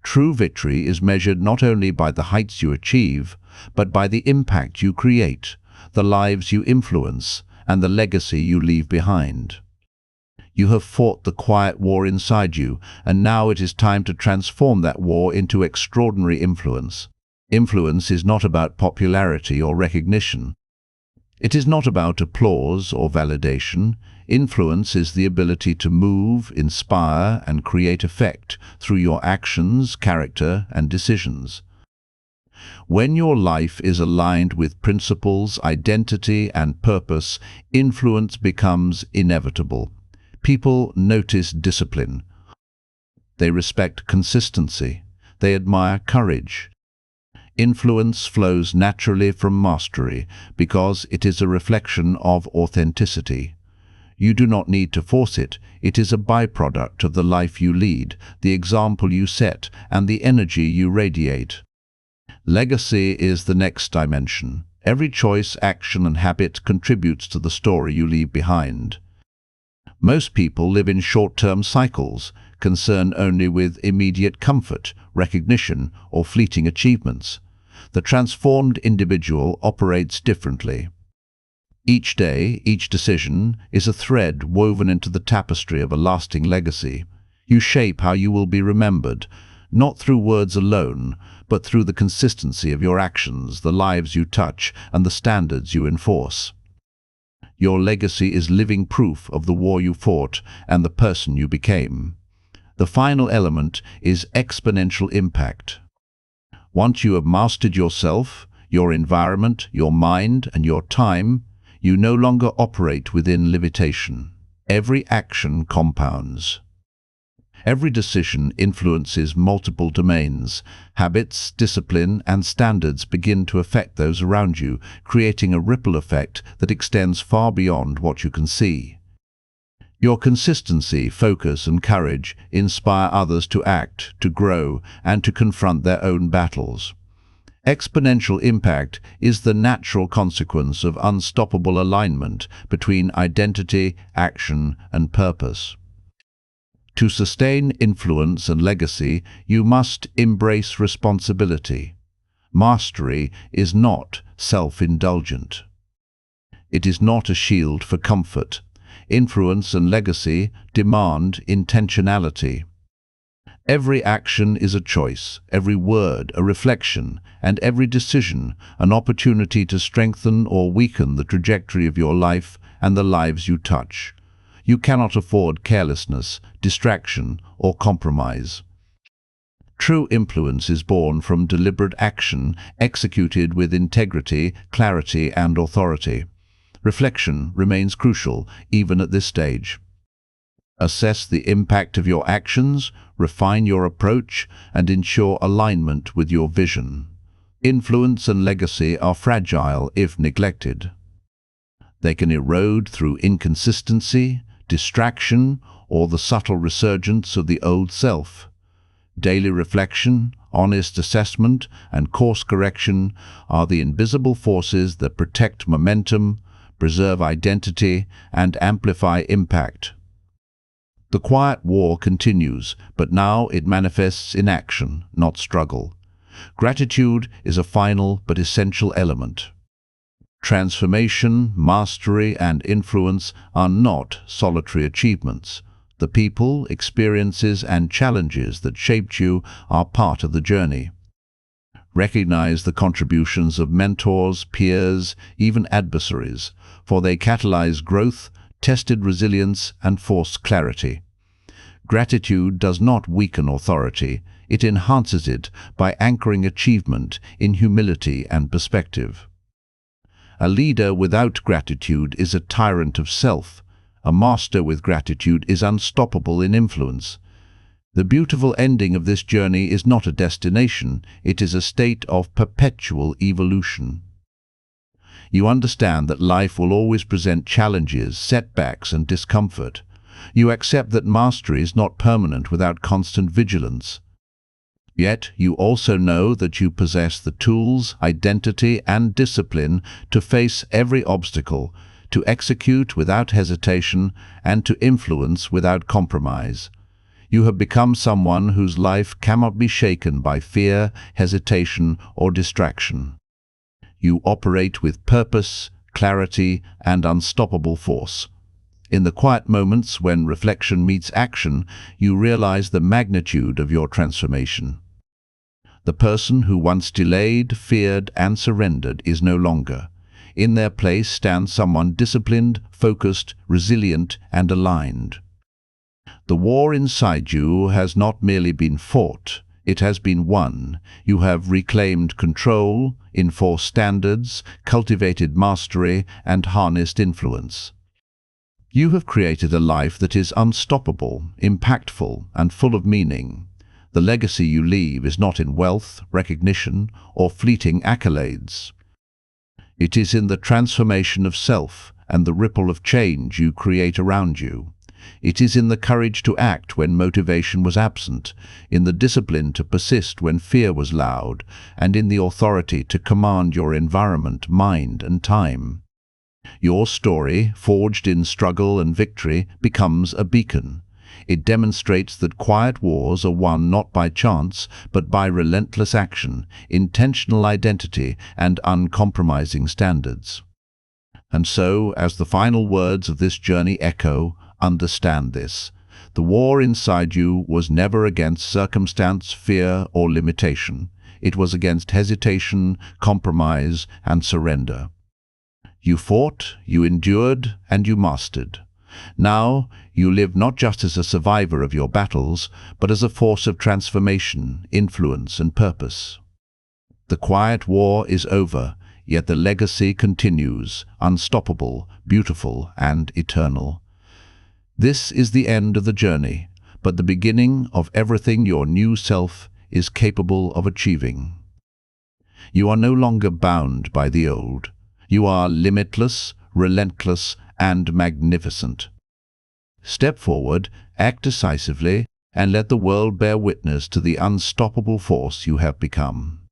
True victory is measured not only by the heights you achieve, but by the impact you create, the lives you influence, and the legacy you leave behind. You have fought the quiet war inside you, and now it is time to transform that war into extraordinary influence. Influence is not about popularity or recognition. It is not about applause or validation. Influence is the ability to move, inspire, and create effect through your actions, character, and decisions. When your life is aligned with principles, identity, and purpose, influence becomes inevitable. People notice discipline. They respect consistency. They admire courage. Influence flows naturally from mastery because it is a reflection of authenticity. You do not need to force it. It is a byproduct of the life you lead, the example you set, and the energy you radiate. Legacy is the next dimension. Every choice, action, and habit contributes to the story you leave behind. Most people live in short-term cycles, concerned only with immediate comfort, recognition, or fleeting achievements. The transformed individual operates differently. Each day, each decision, is a thread woven into the tapestry of a lasting legacy. You shape how you will be remembered, not through words alone, but through the consistency of your actions, the lives you touch, and the standards you enforce. Your legacy is living proof of the war you fought and the person you became. The final element is exponential impact. Once you have mastered yourself, your environment, your mind, and your time, you no longer operate within limitation. Every action compounds. Every decision influences multiple domains. Habits, discipline, and standards begin to affect those around you, creating a ripple effect that extends far beyond what you can see. Your consistency, focus, and courage inspire others to act, to grow, and to confront their own battles. Exponential impact is the natural consequence of unstoppable alignment between identity, action, and purpose. To sustain influence and legacy, you must embrace responsibility. Mastery is not self-indulgent. It is not a shield for comfort. Influence and legacy demand intentionality. Every action is a choice, every word a reflection, and every decision an opportunity to strengthen or weaken the trajectory of your life and the lives you touch. You cannot afford carelessness, distraction, or compromise. True influence is born from deliberate action executed with integrity, clarity, and authority. Reflection remains crucial even at this stage. Assess the impact of your actions, refine your approach, and ensure alignment with your vision. Influence and legacy are fragile if neglected. They can erode through inconsistency, distraction, or the subtle resurgence of the old self. Daily reflection, honest assessment, and course correction are the invisible forces that protect momentum, preserve identity, and amplify impact. The quiet war continues, but now it manifests in action, not struggle. Gratitude is a final but essential element. Transformation, mastery, and influence are not solitary achievements. The people, experiences, and challenges that shaped you are part of the journey. Recognize the contributions of mentors, peers, even adversaries, for they catalyze growth, tested resilience, and forced clarity. Gratitude does not weaken authority, it enhances it by anchoring achievement in humility and perspective. A leader without gratitude is a tyrant of self. A master with gratitude is unstoppable in influence. The beautiful ending of this journey is not a destination, it is a state of perpetual evolution. You understand that life will always present challenges, setbacks, and discomfort. You accept that mastery is not permanent without constant vigilance. Yet you also know that you possess the tools, identity, and discipline to face every obstacle, to execute without hesitation, and to influence without compromise. You have become someone whose life cannot be shaken by fear, hesitation, or distraction. You operate with purpose, clarity, and unstoppable force. In the quiet moments when reflection meets action, you realize the magnitude of your transformation. The person who once delayed, feared, and surrendered is no longer. In their place stands someone disciplined, focused, resilient, and aligned. The war inside you has not merely been fought, it has been won. You have reclaimed control, enforced standards, cultivated mastery, and harnessed influence. You have created a life that is unstoppable, impactful, and full of meaning. The legacy you leave is not in wealth, recognition, or fleeting accolades. It is in the transformation of self and the ripple of change you create around you. It is in the courage to act when motivation was absent, in the discipline to persist when fear was loud, and in the authority to command your environment, mind, and time. Your story, forged in struggle and victory, becomes a beacon. It demonstrates that quiet wars are won not by chance, but by relentless action, intentional identity, and uncompromising standards. And so, as the final words of this journey echo, understand this. The war inside you was never against circumstance, fear, or limitation. It was against hesitation, compromise, and surrender. You fought, you endured, and you mastered. Now, you live not just as a survivor of your battles, but as a force of transformation, influence, and purpose. The quiet war is over, yet the legacy continues, unstoppable, beautiful, and eternal. This is the end of the journey, but the beginning of everything your new self is capable of achieving. You are no longer bound by the old. You are limitless, relentless, and magnificent. Step forward, act decisively, and let the world bear witness to the unstoppable force you have become.